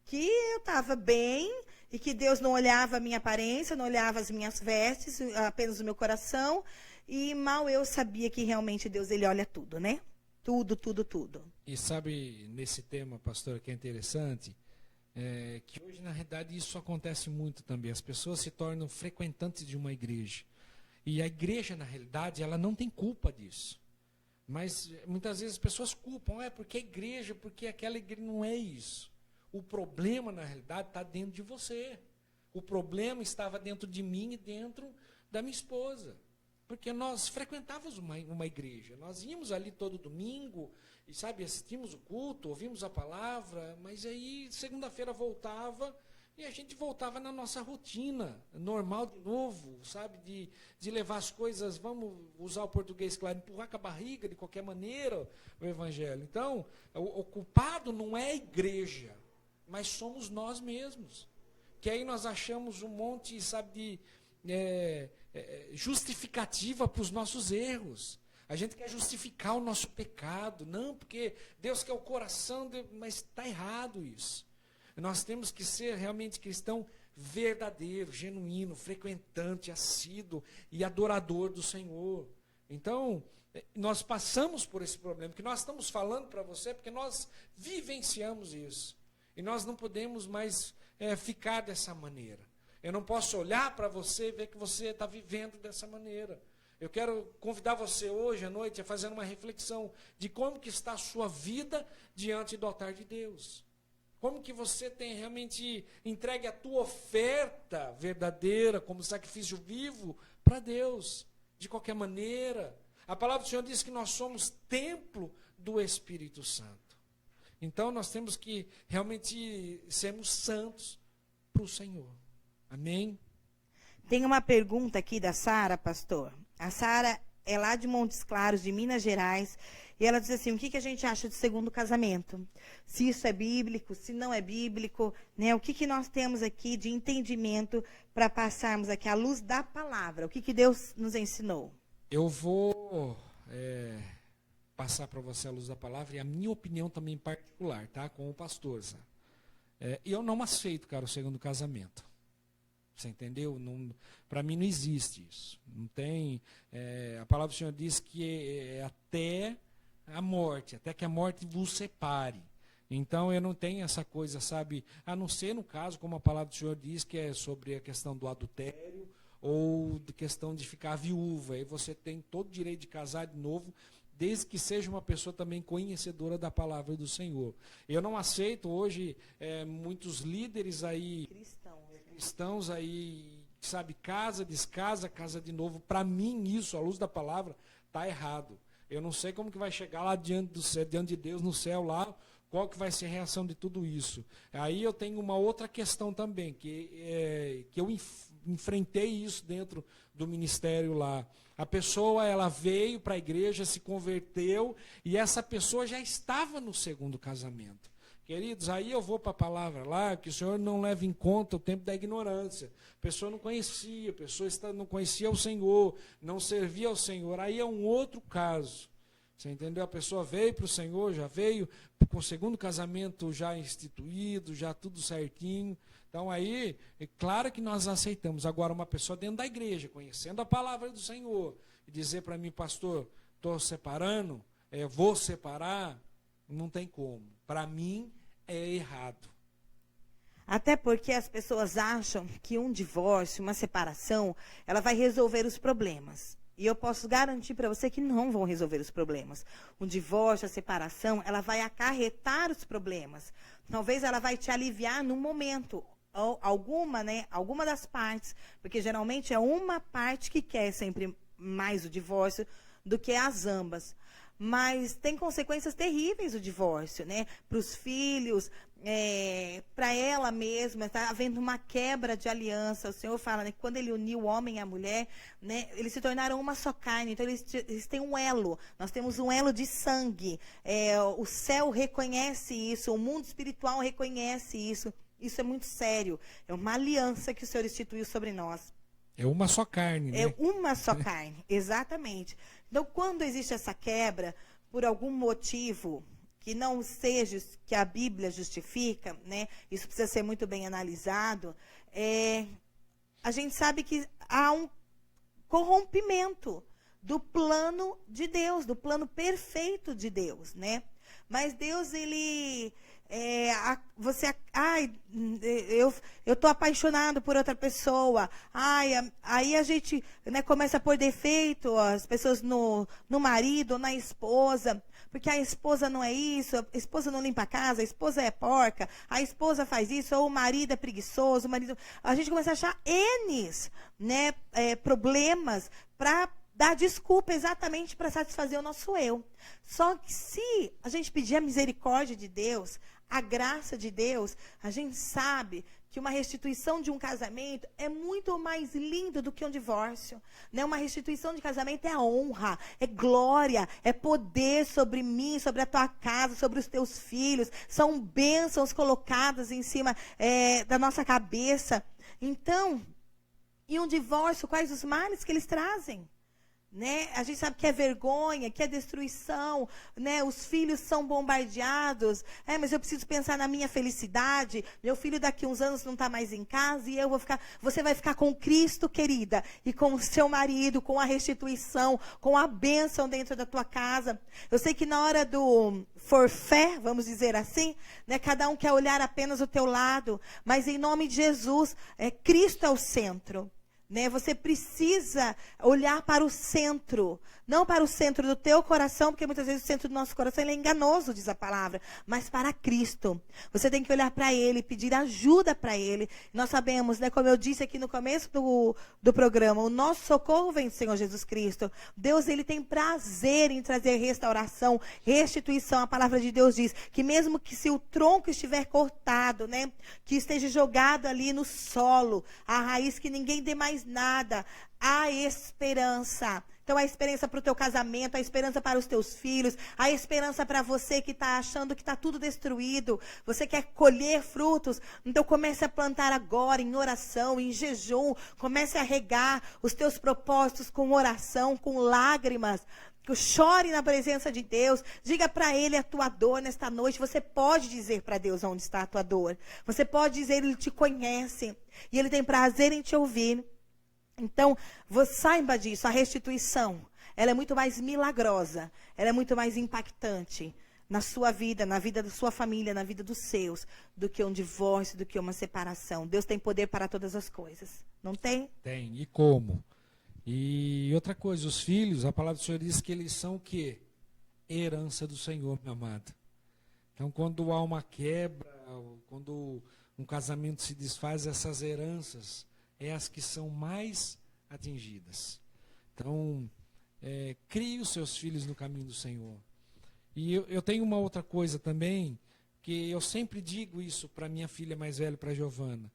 que eu estava bem e que Deus não olhava a minha aparência, não olhava as minhas vestes, apenas o meu coração. E mal eu sabia que realmente Deus, ele olha tudo, né? Tudo, tudo, tudo. E sabe, nesse tema, pastor, que é interessante, que hoje, na realidade, isso acontece muito também. As pessoas se tornam frequentantes de uma igreja. E a igreja, na realidade, ela não tem culpa disso. Mas muitas vezes as pessoas culpam, porque a igreja, porque aquela igreja não é isso. O problema, na realidade, está dentro de você. O problema estava dentro de mim e dentro da minha esposa. Porque nós frequentávamos uma igreja. Nós íamos ali todo domingo, e sabe, assistimos o culto, ouvimos a palavra, mas aí segunda-feira voltava, e a gente voltava na nossa rotina, normal de novo, sabe, de levar as coisas, vamos usar o português claro, empurrar com a barriga de qualquer maneira o evangelho. Então, o culpado não é a igreja, mas somos nós mesmos. Que aí nós achamos um monte, sabe, de justificativa para os nossos erros. A gente quer justificar o nosso pecado. Não, porque Deus quer o coração, mas está errado isso. Nós temos que ser realmente cristão verdadeiro, genuíno, frequentante, assíduo e adorador do Senhor. Então, nós passamos por esse problema, que nós estamos falando para você, porque nós vivenciamos isso. E nós não podemos mais ficar dessa maneira. Eu não posso olhar para você e ver que você está vivendo dessa maneira. Eu quero convidar você hoje à noite a fazer uma reflexão de como que está a sua vida diante do altar de Deus. Como que você tem realmente entregue a tua oferta verdadeira como sacrifício vivo para Deus, de qualquer maneira. A palavra do Senhor diz que nós somos templo do Espírito Santo. Então nós temos que realmente sermos santos para o Senhor. Amém? Tem uma pergunta aqui da Sara, pastor. A Sara é lá de Montes Claros, de Minas Gerais, e ela diz assim, o que a gente acha de segundo casamento? Se isso é bíblico, se não é bíblico, né? O que nós temos aqui de entendimento para passarmos aqui à luz da palavra? O que Deus nos ensinou? Eu vou passar para você a luz da palavra e a minha opinião também particular, tá? Com o pastor, sabe? Eu não aceito, cara, o segundo casamento. Você entendeu? Para mim não existe isso. Não tem. A palavra do Senhor diz que é até a morte, até que a morte vos separe. Então eu não tenho essa coisa, sabe? A não ser no caso, como a palavra do Senhor diz, que é sobre a questão do adultério ou de questão de ficar viúva. Aí você tem todo o direito de casar de novo, desde que seja uma pessoa também conhecedora da palavra do Senhor. Eu não aceito hoje muitos líderes aí, cristãos aí, sabe, casa, descasa, casa de novo. Para mim isso, à luz da palavra, está errado. Eu não sei como que vai chegar lá diante do céu, diante de Deus no céu lá, qual que vai ser a reação de tudo isso. Aí eu tenho uma outra questão também, que eu enfrentei isso dentro do ministério lá. A pessoa, ela veio para a igreja, se converteu, e essa pessoa já estava no segundo casamento. Queridos, aí eu vou para a palavra lá, que o Senhor não leva em conta o tempo da ignorância. A pessoa não conhecia, a pessoa não conhecia o Senhor, não servia ao Senhor. Aí é um outro caso. Você entendeu? A pessoa veio para o Senhor, já veio com o segundo casamento já instituído, já tudo certinho. Então aí, é claro que nós aceitamos. Agora, uma pessoa dentro da igreja, conhecendo a palavra do Senhor, e dizer para mim, pastor, estou separando, vou separar, não tem como. Para mim, é errado. Até porque as pessoas acham que um divórcio, uma separação, ela vai resolver os problemas. E eu posso garantir para você que não vão resolver os problemas. Um divórcio, a separação, ela vai acarretar os problemas. Talvez ela vai te aliviar num momento, ou alguma das partes, porque geralmente é uma parte que quer sempre mais o divórcio do que as ambas. Mas tem consequências terríveis o divórcio, né? Para os filhos, para ela mesma, está havendo uma quebra de aliança. O Senhor fala, né, que quando ele uniu o homem e a mulher, né, eles se tornaram uma só carne. Então eles têm um elo. Nós temos um elo de sangue. O céu reconhece isso, o mundo espiritual reconhece isso. Isso é muito sério. É uma aliança que o Senhor instituiu sobre nós. É uma só carne, né? É uma só carne, exatamente. Então, quando existe essa quebra, por algum motivo que não seja que a Bíblia justifica, né? Isso precisa ser muito bem analisado. A gente sabe que há um corrompimento do plano de Deus, do plano perfeito de Deus, né? Mas Deus, ele... eu estou apaixonado por outra pessoa. Aí a gente, né, começa a pôr defeito as pessoas no marido ou na esposa, porque a esposa não é isso, a esposa não limpa a casa, a esposa é porca, a esposa faz isso, ou o marido é preguiçoso, a gente começa a achar N's, né, problemas para dar desculpa exatamente para satisfazer o nosso eu. Só que se a gente pedir a misericórdia de Deus, a graça de Deus, a gente sabe que uma restituição de um casamento é muito mais lindo do que um divórcio. Né? Uma restituição de casamento é honra, é glória, é poder sobre mim, sobre a tua casa, sobre os teus filhos. São bênçãos colocadas em cima da nossa cabeça. Então, e um divórcio, quais os males que eles trazem? Né? A gente sabe que é vergonha, que é destruição, né? Os filhos são bombardeados. Mas eu preciso pensar na minha felicidade. Meu filho daqui a uns anos não está mais em casa e eu vou ficar. Você vai ficar com Cristo, querida, e com o seu marido, com a restituição, com a bênção dentro da tua casa. Eu sei que na hora do forfé, vamos dizer assim, né? Cada um quer olhar apenas o teu lado, mas em nome de Jesus, Cristo é o centro. Né? Você precisa olhar para o centro, não para o centro do teu coração, porque muitas vezes o centro do nosso coração ele é enganoso, diz a palavra, mas para Cristo. Você tem que olhar para Ele, pedir ajuda para Ele. Nós sabemos, né, como eu disse aqui no começo do programa, o nosso socorro vem do Senhor Jesus Cristo. Deus, Ele tem prazer em trazer restauração, restituição. A palavra de Deus diz que mesmo que se o tronco estiver cortado, né, que esteja jogado ali no solo, a raiz que ninguém dê mais nada, há esperança. Então, a esperança para o teu casamento, a esperança para os teus filhos, a esperança para você que está achando que está tudo destruído. Você quer colher frutos? Então, comece a plantar agora em oração, em jejum. Comece a regar os teus propósitos com oração, com lágrimas. chore na presença de Deus, diga para Ele a tua dor nesta noite. Você pode dizer para Deus onde está a tua dor. Você pode dizer, Ele te conhece e Ele tem prazer em te ouvir. Então, você saiba disso, a restituição, ela é muito mais milagrosa, ela é muito mais impactante na sua vida, na vida da sua família, na vida dos seus, do que um divórcio, do que uma separação. Deus tem poder para todas as coisas, não tem? Tem, e como? E outra coisa, os filhos, a palavra do Senhor diz que eles são o quê? Herança do Senhor, meu amado. Então, quando há uma quebra, quando um casamento se desfaz, essas heranças é as que são mais atingidas. Então, crie os seus filhos no caminho do Senhor. E eu tenho uma outra coisa também, que eu sempre digo isso para minha filha mais velha, para a Giovana,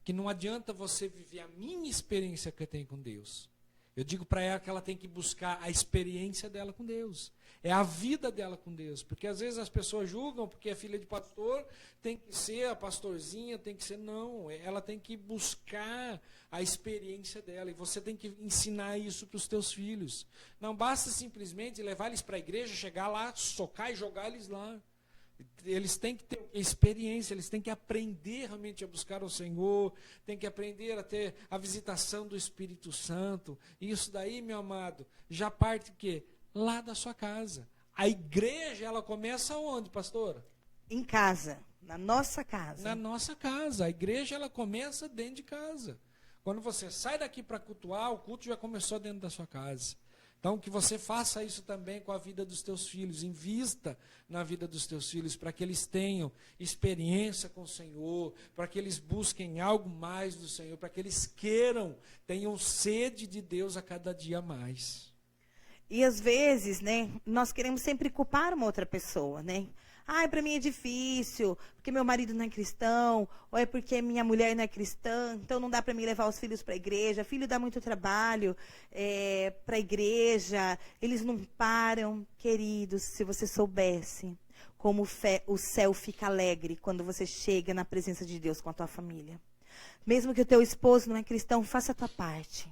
que não adianta você viver a minha experiência que eu tenho com Deus. Eu digo para ela que ela tem que buscar a experiência dela com Deus. É a vida dela com Deus. Porque às vezes as pessoas julgam porque é filha de pastor, tem que ser a pastorzinha, tem que ser... Não, ela tem que buscar a experiência dela. E você tem que ensinar isso para os teus filhos. Não basta simplesmente levar eles para a igreja, chegar lá, socar e jogar eles lá. Eles têm que ter experiência, eles têm que aprender realmente a buscar o Senhor, têm que aprender a ter a visitação do Espírito Santo. E isso daí, meu amado, já parte o quê? Lá da sua casa. A igreja, ela começa onde, pastora? Em casa, na nossa casa. Na nossa casa. A igreja, ela começa dentro de casa. Quando você sai daqui para cultuar, o culto já começou dentro da sua casa. Então, que você faça isso também com a vida dos teus filhos. Invista na vida dos teus filhos para que eles tenham experiência com o Senhor, para que eles busquem algo mais do Senhor, para que eles queiram, tenham sede de Deus a cada dia mais. E às vezes, né, nós queremos sempre culpar uma outra pessoa, né? Ai, para mim é difícil, porque meu marido não é cristão, ou é porque minha mulher não é cristã, então não dá para mim levar os filhos para a igreja. Filho dá muito trabalho para a igreja, eles não param. Queridos, se você soubesse como o céu fica alegre quando você chega na presença de Deus com a tua família. Mesmo que o teu esposo não é cristão, faça a tua parte.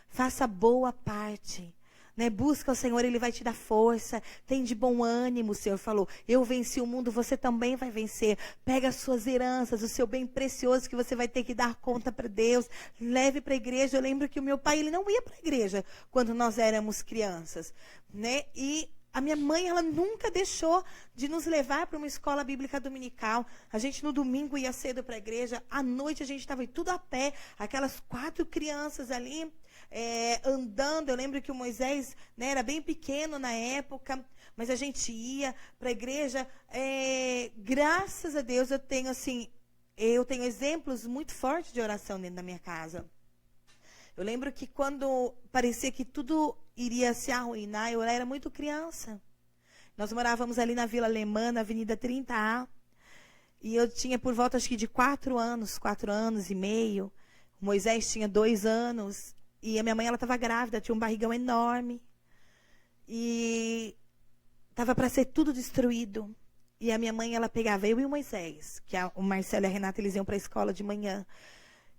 Faça a boa parte. Né? Busca o Senhor, Ele vai te dar força. Tem de bom ânimo, o Senhor falou. Eu venci o mundo, você também vai vencer. Pega as suas heranças, o seu bem precioso que você vai ter que dar conta para Deus. Leve para a igreja. Eu lembro que o meu pai, ele não ia para a igreja quando nós éramos crianças. Né? E a minha mãe, ela nunca deixou de nos levar para uma escola bíblica dominical. A gente no domingo ia cedo para a igreja. À noite a gente estava tudo a pé. Aquelas 4 crianças ali. Andando, eu lembro que o Moisés, né, era bem pequeno na época, mas a gente ia para a igreja. Graças a Deus eu tenho exemplos muito fortes de oração dentro da minha casa. Eu lembro que quando parecia que tudo iria se arruinar, eu era muito criança. Nós morávamos ali na Vila Alemã, na Avenida 30A, e eu tinha por volta, acho que de 4 anos e meio. O Moisés tinha 2 anos. E a minha mãe, ela estava grávida, tinha um barrigão enorme. E estava para ser tudo destruído. E a minha mãe, ela pegava eu e o Moisés, que o Marcelo e a Renata, eles iam para a escola de manhã.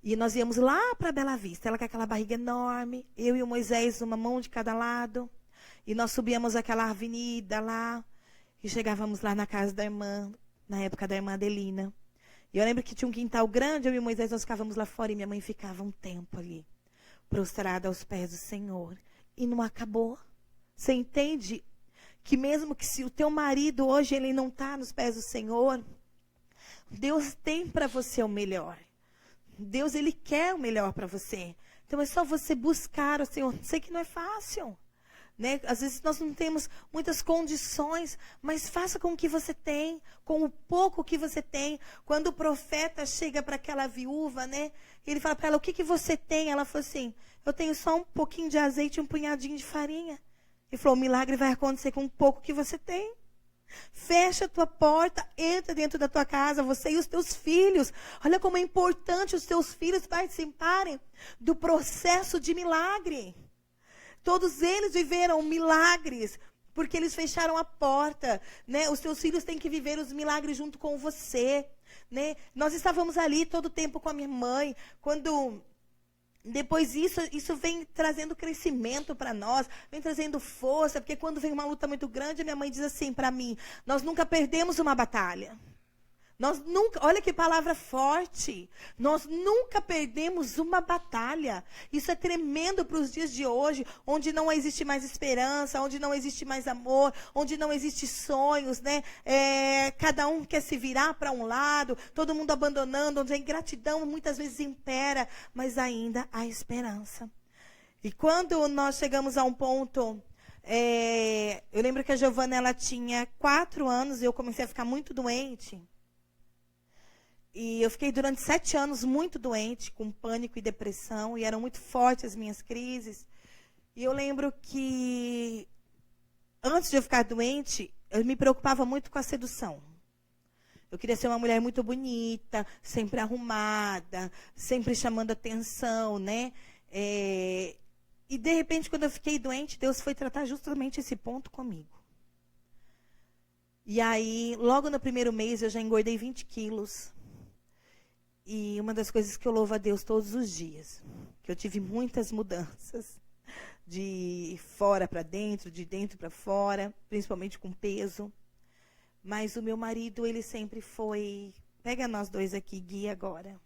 E nós íamos lá para Bela Vista, ela com aquela barriga enorme, eu e o Moisés, uma mão de cada lado. E nós subíamos aquela avenida lá, e chegávamos lá na casa da irmã, na época da irmã Adelina. E eu lembro que tinha um quintal grande, eu e o Moisés, nós ficávamos lá fora, e minha mãe ficava um tempo ali, prostrada aos pés do Senhor. E não acabou. Você entende que mesmo que se o teu marido hoje ele não está nos pés do Senhor, Deus tem para você o melhor. Deus, Ele quer o melhor para você. Então é só você buscar o Senhor. Sei que não é fácil, né? Às vezes nós não temos muitas condições, mas faça com o que você tem, com o pouco que você tem. Quando o profeta chega para aquela viúva, né? Ele fala para ela, o que você tem? Ela falou assim, eu tenho só um pouquinho de azeite e um punhadinho de farinha. Ele falou, o milagre vai acontecer com o pouco que você tem. Fecha a tua porta, entra dentro da tua casa, você e os teus filhos. Olha como é importante os teus filhos participarem do processo de milagre. Todos eles viveram milagres, porque eles fecharam a porta, né? Os teus filhos têm que viver os milagres junto com você, né? Nós estávamos ali todo o tempo com a minha mãe, quando Depois isso vem trazendo crescimento para nós, vem trazendo força, porque quando vem uma luta muito grande, a minha mãe diz assim para mim: nós nunca perdemos uma batalha. Nós nunca, olha que palavra forte. Nós nunca perdemos uma batalha. Isso é tremendo para os dias de hoje, onde não existe mais esperança, onde não existe mais amor, onde não existe sonhos, né? Cada um quer se virar para um lado, todo mundo abandonando, onde a ingratidão muitas vezes impera, mas ainda há esperança. E quando nós chegamos a um ponto, eu lembro que a Giovana, ela tinha 4 anos e eu comecei a ficar muito doente. E eu fiquei durante 7 anos muito doente, com pânico e depressão, e eram muito fortes as minhas crises. E eu lembro que, antes de eu ficar doente, eu me preocupava muito com a sedução. Eu queria ser uma mulher muito bonita, sempre arrumada, sempre chamando atenção, né? E, de repente, quando eu fiquei doente, Deus foi tratar justamente esse ponto comigo. E aí, logo no primeiro mês, eu já engordei 20 quilos. E uma das coisas que eu louvo a Deus todos os dias, que eu tive muitas mudanças, de fora para dentro, de dentro para fora, principalmente com peso. Mas o meu marido, ele sempre foi... Pega nós dois aqui, guia agora.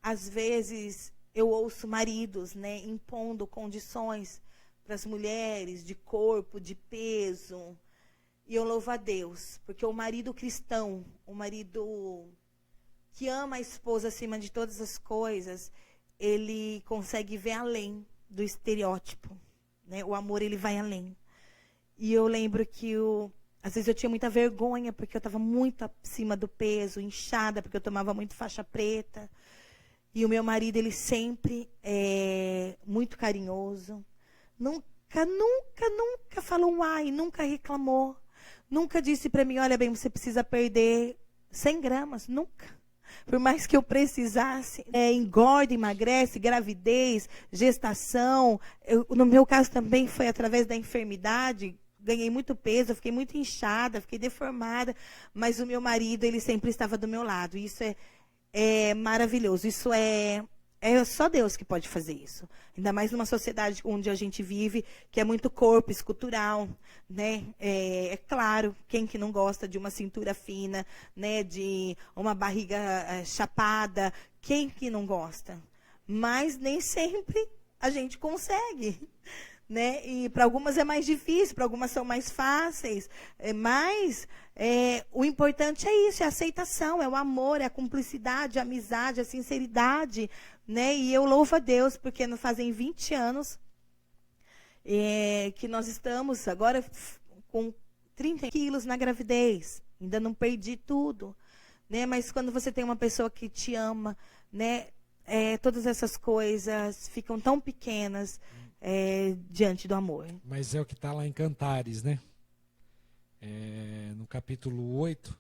Às vezes, eu ouço maridos, né, impondo condições para as mulheres de corpo, de peso. E eu louvo a Deus, porque o marido cristão, o marido que ama a esposa acima de todas as coisas, ele consegue ver além do estereótipo, né? O amor, ele vai além. E eu lembro que, às vezes eu tinha muita vergonha, porque eu estava muito acima do peso, inchada, porque eu tomava muito faixa preta. E o meu marido, ele sempre é muito carinhoso. Nunca falou um ai, nunca reclamou. Nunca disse para mim: olha bem, você precisa perder 100 gramas. Nunca. Por mais que eu precisasse, engorda, emagrece, gravidez, gestação. No meu caso também foi através da enfermidade. Ganhei muito peso, fiquei muito inchada, fiquei deformada. Mas o meu marido, ele sempre estava do meu lado. Isso é maravilhoso. Isso é só Deus que pode fazer isso. Ainda mais numa sociedade onde a gente vive, que é muito corpo escultural, né? É claro, quem que não gosta de uma cintura fina, né? De uma barriga chapada, quem que não gosta? Mas nem sempre a gente consegue, né? E para algumas é mais difícil, para algumas são mais fáceis, mas o importante é isso, é a aceitação, é o amor, é a cumplicidade, a amizade, a sinceridade, né? E eu louvo a Deus, porque não fazem 20 anos que nós estamos agora com 30 quilos na gravidez, ainda não perdi tudo, né? Mas quando você tem uma pessoa que te ama, né? Todas essas coisas ficam tão pequenas diante do amor. Mas é o que está lá em Cantares, né? No capítulo 8,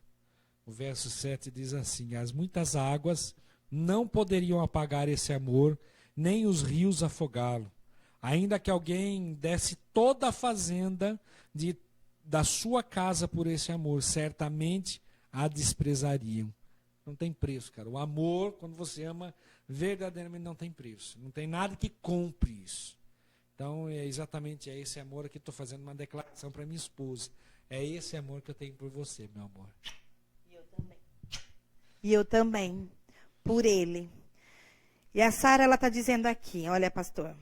o verso 7 diz assim: as muitas águas não poderiam apagar esse amor, nem os rios afogá-lo. Ainda que alguém desse toda a fazenda da sua casa por esse amor, certamente a desprezariam. Não tem preço, cara. O amor, quando você ama, verdadeiramente não tem preço. Não tem nada que compre isso. Então, é exatamente esse amor aqui. Estou fazendo uma declaração para minha esposa. É esse amor que eu tenho por você, meu amor. E eu também. E eu também, por ele. E a Sara, ela está dizendo aqui, olha, pastor,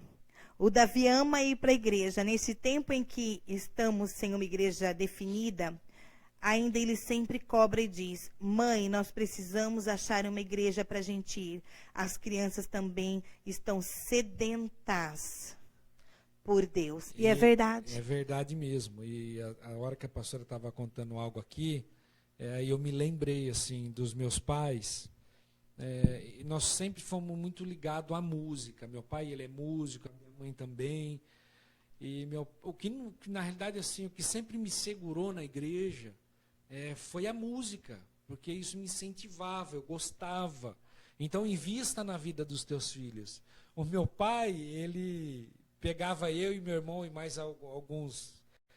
o Davi ama ir para a igreja. Nesse tempo em que estamos sem uma igreja definida, ainda ele sempre cobra e diz: mãe, nós precisamos achar uma igreja para a gente ir. As crianças também estão sedentas por Deus. E é verdade. É verdade mesmo. E a hora que a pastora estava contando algo aqui, eu me lembrei assim dos meus pais. E nós sempre fomos muito ligados à música. Meu pai, ele é músico, a minha mãe também. E na realidade, assim, o que sempre me segurou na igreja foi a música, porque isso me incentivava, eu gostava. Então, invista na vida dos teus filhos. O meu pai, ele pegava eu e meu irmão e mais alguns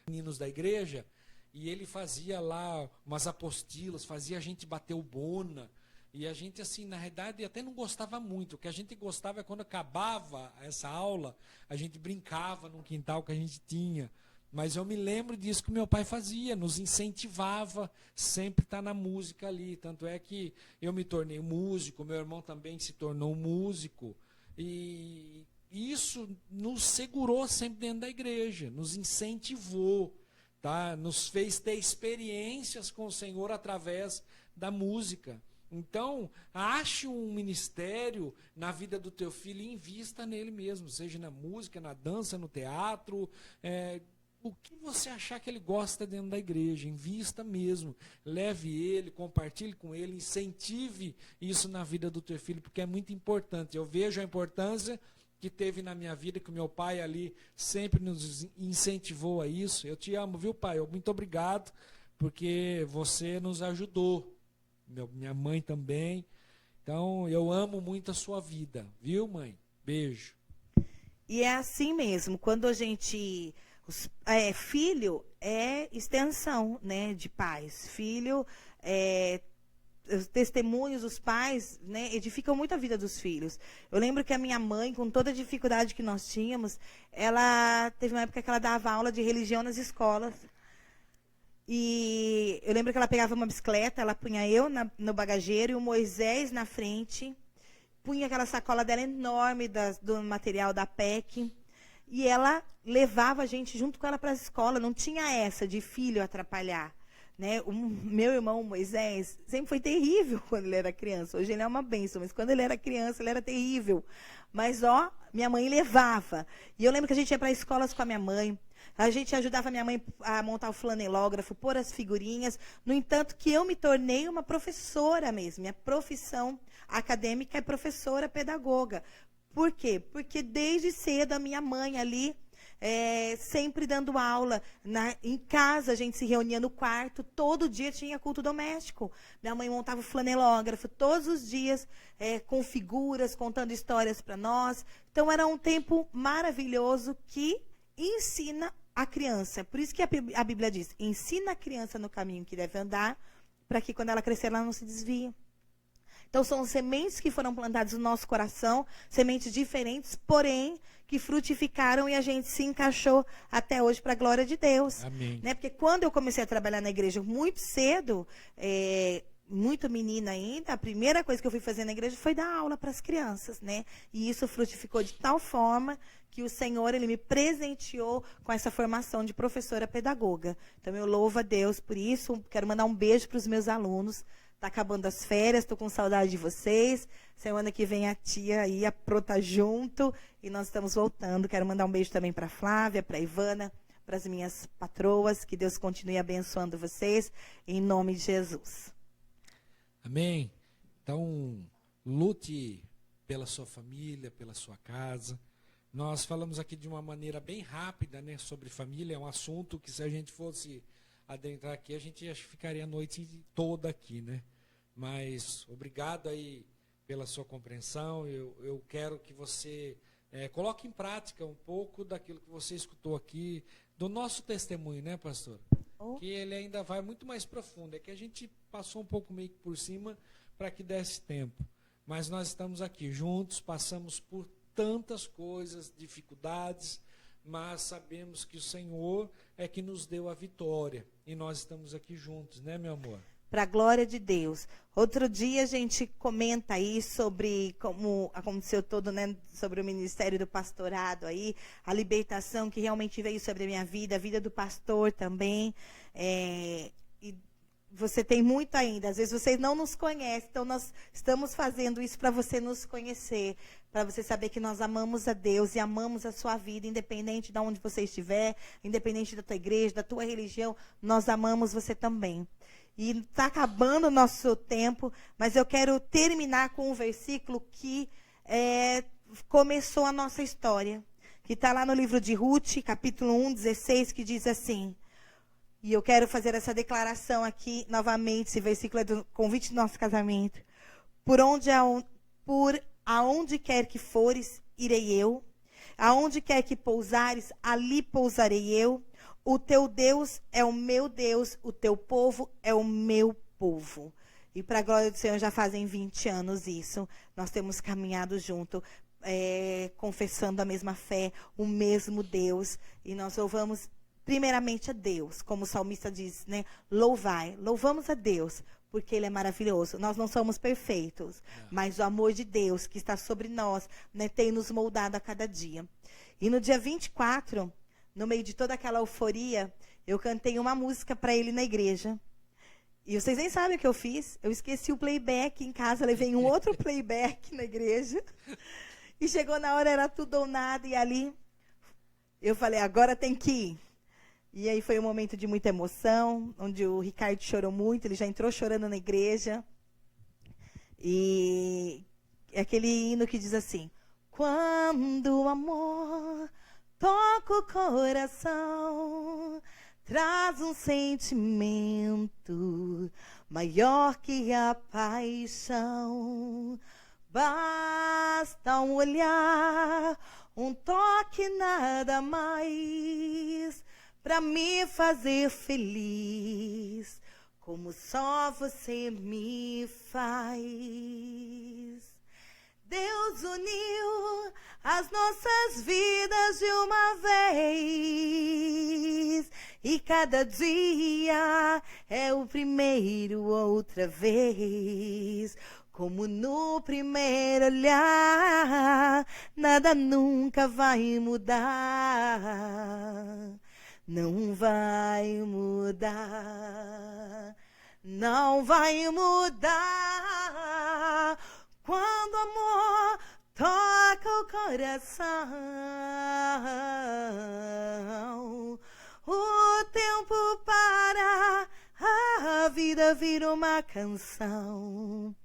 meninos da igreja, e ele fazia lá umas apostilas, fazia a gente bater o bona, E a gente, assim, na realidade, até não gostava muito. O que a gente gostava é quando acabava essa aula, a gente brincava no quintal que a gente tinha. Mas eu me lembro disso que o meu pai fazia, nos incentivava sempre estar na música ali. Tanto é que eu me tornei músico, meu irmão também se tornou músico. E isso nos segurou sempre dentro da igreja, nos incentivou, tá? Nos fez ter experiências com o Senhor através da música. Então, ache um ministério na vida do teu filho e invista nele mesmo, seja na música, na dança, no teatro, o que você achar que ele gosta dentro da igreja, invista mesmo, leve ele, compartilhe com ele, incentive isso na vida do teu filho, porque é muito importante. Eu vejo a importância que teve na minha vida, que o meu pai ali sempre nos incentivou a isso. Eu te amo, viu, pai? Muito obrigado, porque você nos ajudou. Minha mãe também. Então, eu amo muito a sua vida, viu, mãe? Beijo. E é assim mesmo, quando a gente... filho é extensão, né, de pais. Filho, os testemunhos dos pais, né, edificam muito a vida dos filhos. Eu lembro que a minha mãe, com toda a dificuldade que nós tínhamos, ela teve uma época que ela dava aula de religião nas escolas. E eu lembro que ela pegava uma bicicleta, ela punha eu no bagageiro e o Moisés na frente, punha aquela sacola dela enorme do material da PEC, e ela levava a gente junto com ela para a escola. Não tinha essa de filho atrapalhar, né? O meu irmão Moisés sempre foi terrível quando ele era criança. Hoje ele é uma bênção, mas quando ele era criança ele era terrível. Mas minha mãe levava. E eu lembro que a gente ia para escolas com a minha mãe. A gente ajudava a minha mãe a montar o flanelógrafo, pôr as figurinhas. No entanto, que eu me tornei uma professora mesmo. Minha profissão acadêmica é professora pedagoga. Por quê? Porque desde cedo a minha mãe ali, sempre dando aula. Em casa, a gente se reunia no quarto. Todo dia tinha culto doméstico. Minha mãe montava o flanelógrafo todos os dias, com figuras, contando histórias para nós. Então, era um tempo maravilhoso que ensina a criança. Por isso que a Bíblia diz, ensina a criança no caminho que deve andar, para que quando ela crescer, ela não se desvie. Então, são sementes que foram plantadas no nosso coração, sementes diferentes, porém, que frutificaram e a gente se encaixou até hoje para a glória de Deus. Amém. Né? Porque quando eu comecei a trabalhar na igreja muito cedo, muito menina ainda, a primeira coisa que eu fui fazer na igreja foi dar aula para as crianças, né? E isso frutificou de tal forma que o Senhor, Ele me presenteou com essa formação de professora pedagoga. Então, eu louvo a Deus por isso. Quero mandar um beijo para os meus alunos. Está acabando as férias, estou com saudade de vocês. Semana que vem a tia e a Pro tá junto e nós estamos voltando. Quero mandar um beijo também para a Flávia, para a Ivana, para as minhas patroas. Que Deus continue abençoando vocês, em nome de Jesus. Amém. Então, lute pela sua família, pela sua casa. Nós falamos aqui de uma maneira bem rápida, né, sobre família. É um assunto que, se a gente fosse adentrar aqui, a gente acho que ficaria a noite toda aqui, né? Mas obrigado aí pela sua compreensão. Eu quero que você coloque em prática um pouco daquilo que você escutou aqui, do nosso testemunho, né, pastor? Que ele ainda vai muito mais profundo. É que a gente passou um pouco meio que por cima para que desse tempo. Mas nós estamos aqui juntos, passamos por tantas coisas, dificuldades, mas sabemos que o Senhor é que nos deu a vitória. E nós estamos aqui juntos, né, meu amor? Para a glória de Deus. Outro dia a gente comenta aí sobre como aconteceu todo, né, sobre o ministério do pastorado aí, a libertação que realmente veio sobre a minha vida, a vida do pastor também. E você tem muito ainda. Às vezes vocês não nos conhecem, então nós estamos fazendo isso para você nos conhecer, para você saber que nós amamos a Deus e amamos a sua vida, independente de onde você estiver, independente da tua igreja, da tua religião, nós amamos você também. E está acabando o nosso tempo, mas eu quero terminar com um versículo que começou a nossa história, que está lá no livro de Ruth, capítulo 1, 16, que diz assim, e eu quero fazer essa declaração aqui novamente, esse versículo é do convite do nosso casamento. Por aonde quer que fores, irei eu. Aonde quer que pousares, ali pousarei eu. O teu Deus é o meu Deus, o teu povo é o meu povo. E para a glória do Senhor já fazem 20 anos isso. Nós temos caminhado junto, confessando a mesma fé, o mesmo Deus. E nós louvamos primeiramente a Deus, como o salmista diz, né? Louvamos a Deus, porque Ele é maravilhoso. Nós não somos perfeitos, mas o amor de Deus que está sobre nós, né, tem nos moldado a cada dia. E no dia 24, no meio de toda aquela euforia, eu cantei uma música para Ele na igreja. E vocês nem sabem o que eu fiz. Eu esqueci o playback em casa, levei um outro playback na igreja. E chegou na hora, era tudo ou nada. E ali, eu falei, agora tem que ir. E aí foi um momento de muita emoção, onde o Ricardo chorou muito, ele já entrou chorando na igreja. E é aquele hino que diz assim: quando o amor toca o coração, traz um sentimento maior que a paixão. Basta um olhar, um toque, nada mais, pra me fazer feliz, como só você me faz. Deus uniu as nossas vidas de uma vez, e cada dia é o primeiro outra vez. Como no primeiro olhar, nada nunca vai mudar. Não vai mudar, não vai mudar. Quando o amor toca o coração, o tempo para, a vida vira uma canção.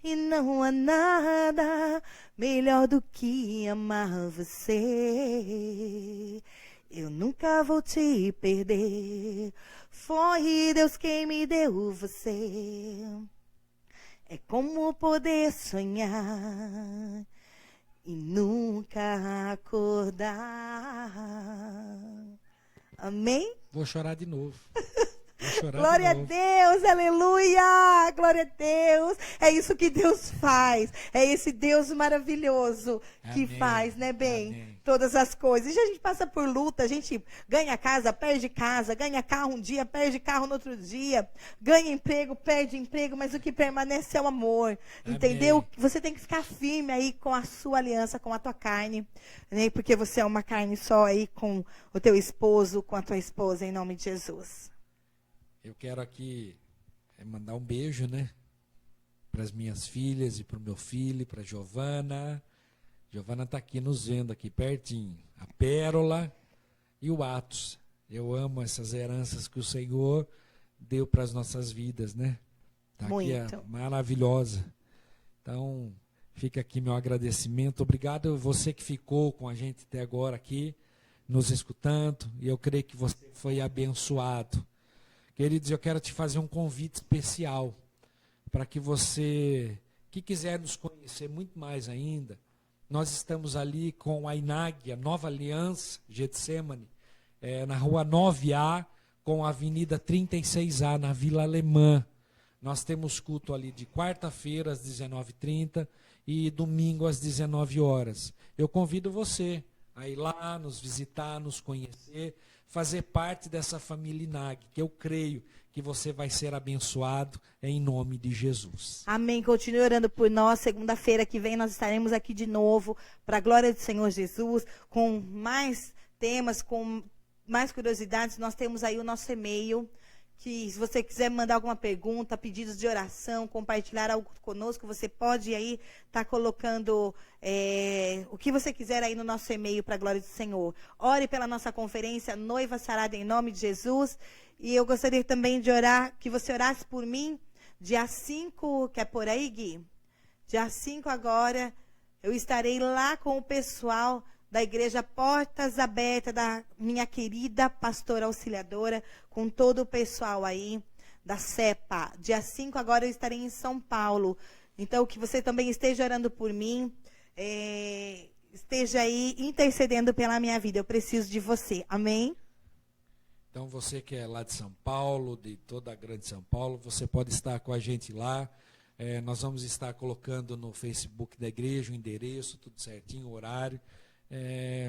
E não há nada melhor do que amar você. Eu nunca vou te perder. Foi Deus quem me deu você. É como poder sonhar e nunca acordar. Amém? Vou chorar de novo. Glória a Deus, aleluia, glória a Deus. É isso que Deus faz. É esse Deus maravilhoso que faz, né, bem? Amém. Todas as coisas. E a gente passa por luta, a gente ganha casa, ganha carro um dia, perde carro no outro dia, ganha emprego, perde emprego, mas o que permanece é o amor, entendeu? Amém. Você tem que ficar firme aí com a sua aliança, com a tua carne, né? Porque você é uma carne só aí com o teu esposo, com a tua esposa, em nome de Jesus. Eu quero aqui mandar um beijo, né? Para as minhas filhas e para o meu filho, para a Giovana. Giovana está aqui nos vendo, aqui pertinho. A Pérola e o Atos. Eu amo essas heranças que o Senhor deu para as nossas vidas, né? Está aqui, maravilhosa. Então, fica aqui meu agradecimento. Obrigado a você que ficou com a gente até agora aqui, nos escutando. E eu creio que você foi abençoado. Queridos, eu quero te fazer um convite especial para que você, que quiser nos conhecer muito mais ainda, nós estamos ali com a INAG, a Nova Aliança, Getsemane, na rua 9A, com a Avenida 36A, na Vila Alemã. Nós temos culto ali de quarta-feira às 19h30 e domingo às 19 horas. Eu convido você a ir lá, nos visitar, nos conhecer, fazer parte dessa família INAG, que eu creio que você vai ser abençoado em nome de Jesus. Amém. Continue orando por nós. Segunda-feira que vem nós estaremos aqui de novo, para a glória do Senhor Jesus, com mais temas, com mais curiosidades. Nós temos aí o nosso e-mail, que se você quiser mandar alguma pergunta, pedidos de oração, compartilhar algo conosco, você pode aí estar colocando o que você quiser aí no nosso e-mail para a glória do Senhor. Ore pela nossa conferência Noiva Sarada em nome de Jesus. E eu gostaria também de orar, que você orasse por mim, dia 5, que é por aí, Gui? Dia 5 agora, eu estarei lá com o pessoal da igreja Portas Abertas, da minha querida pastora auxiliadora, com todo o pessoal aí da CEPA. Dia 5 agora eu estarei em São Paulo. Então, que você também esteja orando por mim, esteja aí intercedendo pela minha vida. Eu preciso de você. Amém? Então, você que é lá de São Paulo, de toda a grande São Paulo, você pode estar com a gente lá. Nós vamos estar colocando no Facebook da igreja o endereço, tudo certinho, o horário.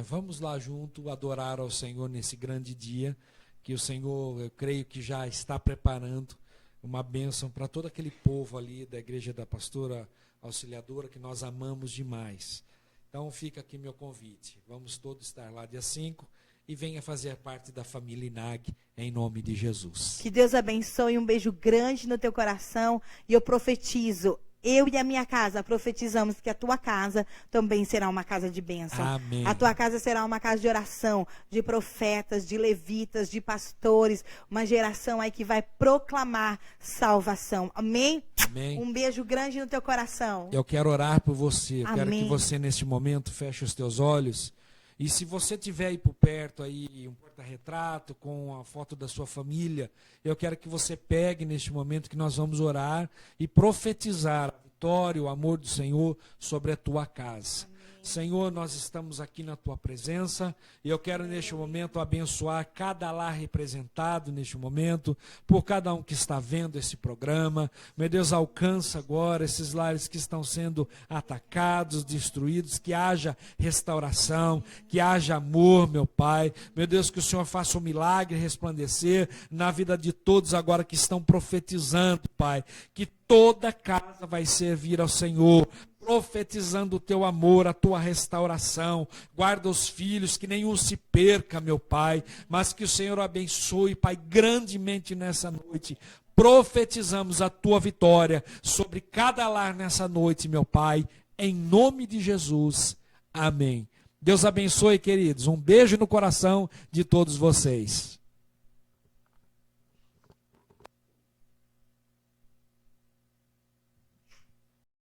Vamos lá junto adorar ao Senhor nesse grande dia, que o Senhor, eu creio que já está preparando uma bênção para todo aquele povo ali da igreja da pastora Auxiliadora, que nós amamos demais. Então fica aqui meu convite. Vamos todos estar lá dia 5 e venha fazer parte da família INAG, em nome de Jesus. Que Deus abençoe, um beijo grande no teu coração. E eu profetizo, eu e a minha casa profetizamos que a tua casa também será uma casa de bênção. Amém. A tua casa será uma casa de oração, de profetas, de levitas, de pastores. Uma geração aí que vai proclamar salvação. Amém? Amém. Um beijo grande no teu coração. Eu quero orar por você. Eu quero Amém. que você, neste momento, feche os teus olhos. E se você tiver aí por perto aí um porta-retrato com a foto da sua família, eu quero que você pegue neste momento que nós vamos orar e profetizar a vitória, o amor do Senhor sobre a tua casa. Amém. Senhor, nós estamos aqui na tua presença e eu quero neste momento abençoar cada lar representado neste momento, por cada um que está vendo esse programa. Meu Deus, alcança agora esses lares que estão sendo atacados, destruídos, que haja restauração, que haja amor, meu Pai. Meu Deus, que o Senhor faça um milagre resplandecer na vida de todos agora que estão profetizando, Pai, que toda casa vai servir ao Senhor, profetizando o teu amor, a tua restauração. Guarda os filhos, que nenhum se perca, meu Pai, mas que o Senhor abençoe, Pai, grandemente nessa noite. Profetizamos a tua vitória sobre cada lar nessa noite, meu Pai, em nome de Jesus. Amém. Deus abençoe, queridos. Um beijo no coração de todos vocês.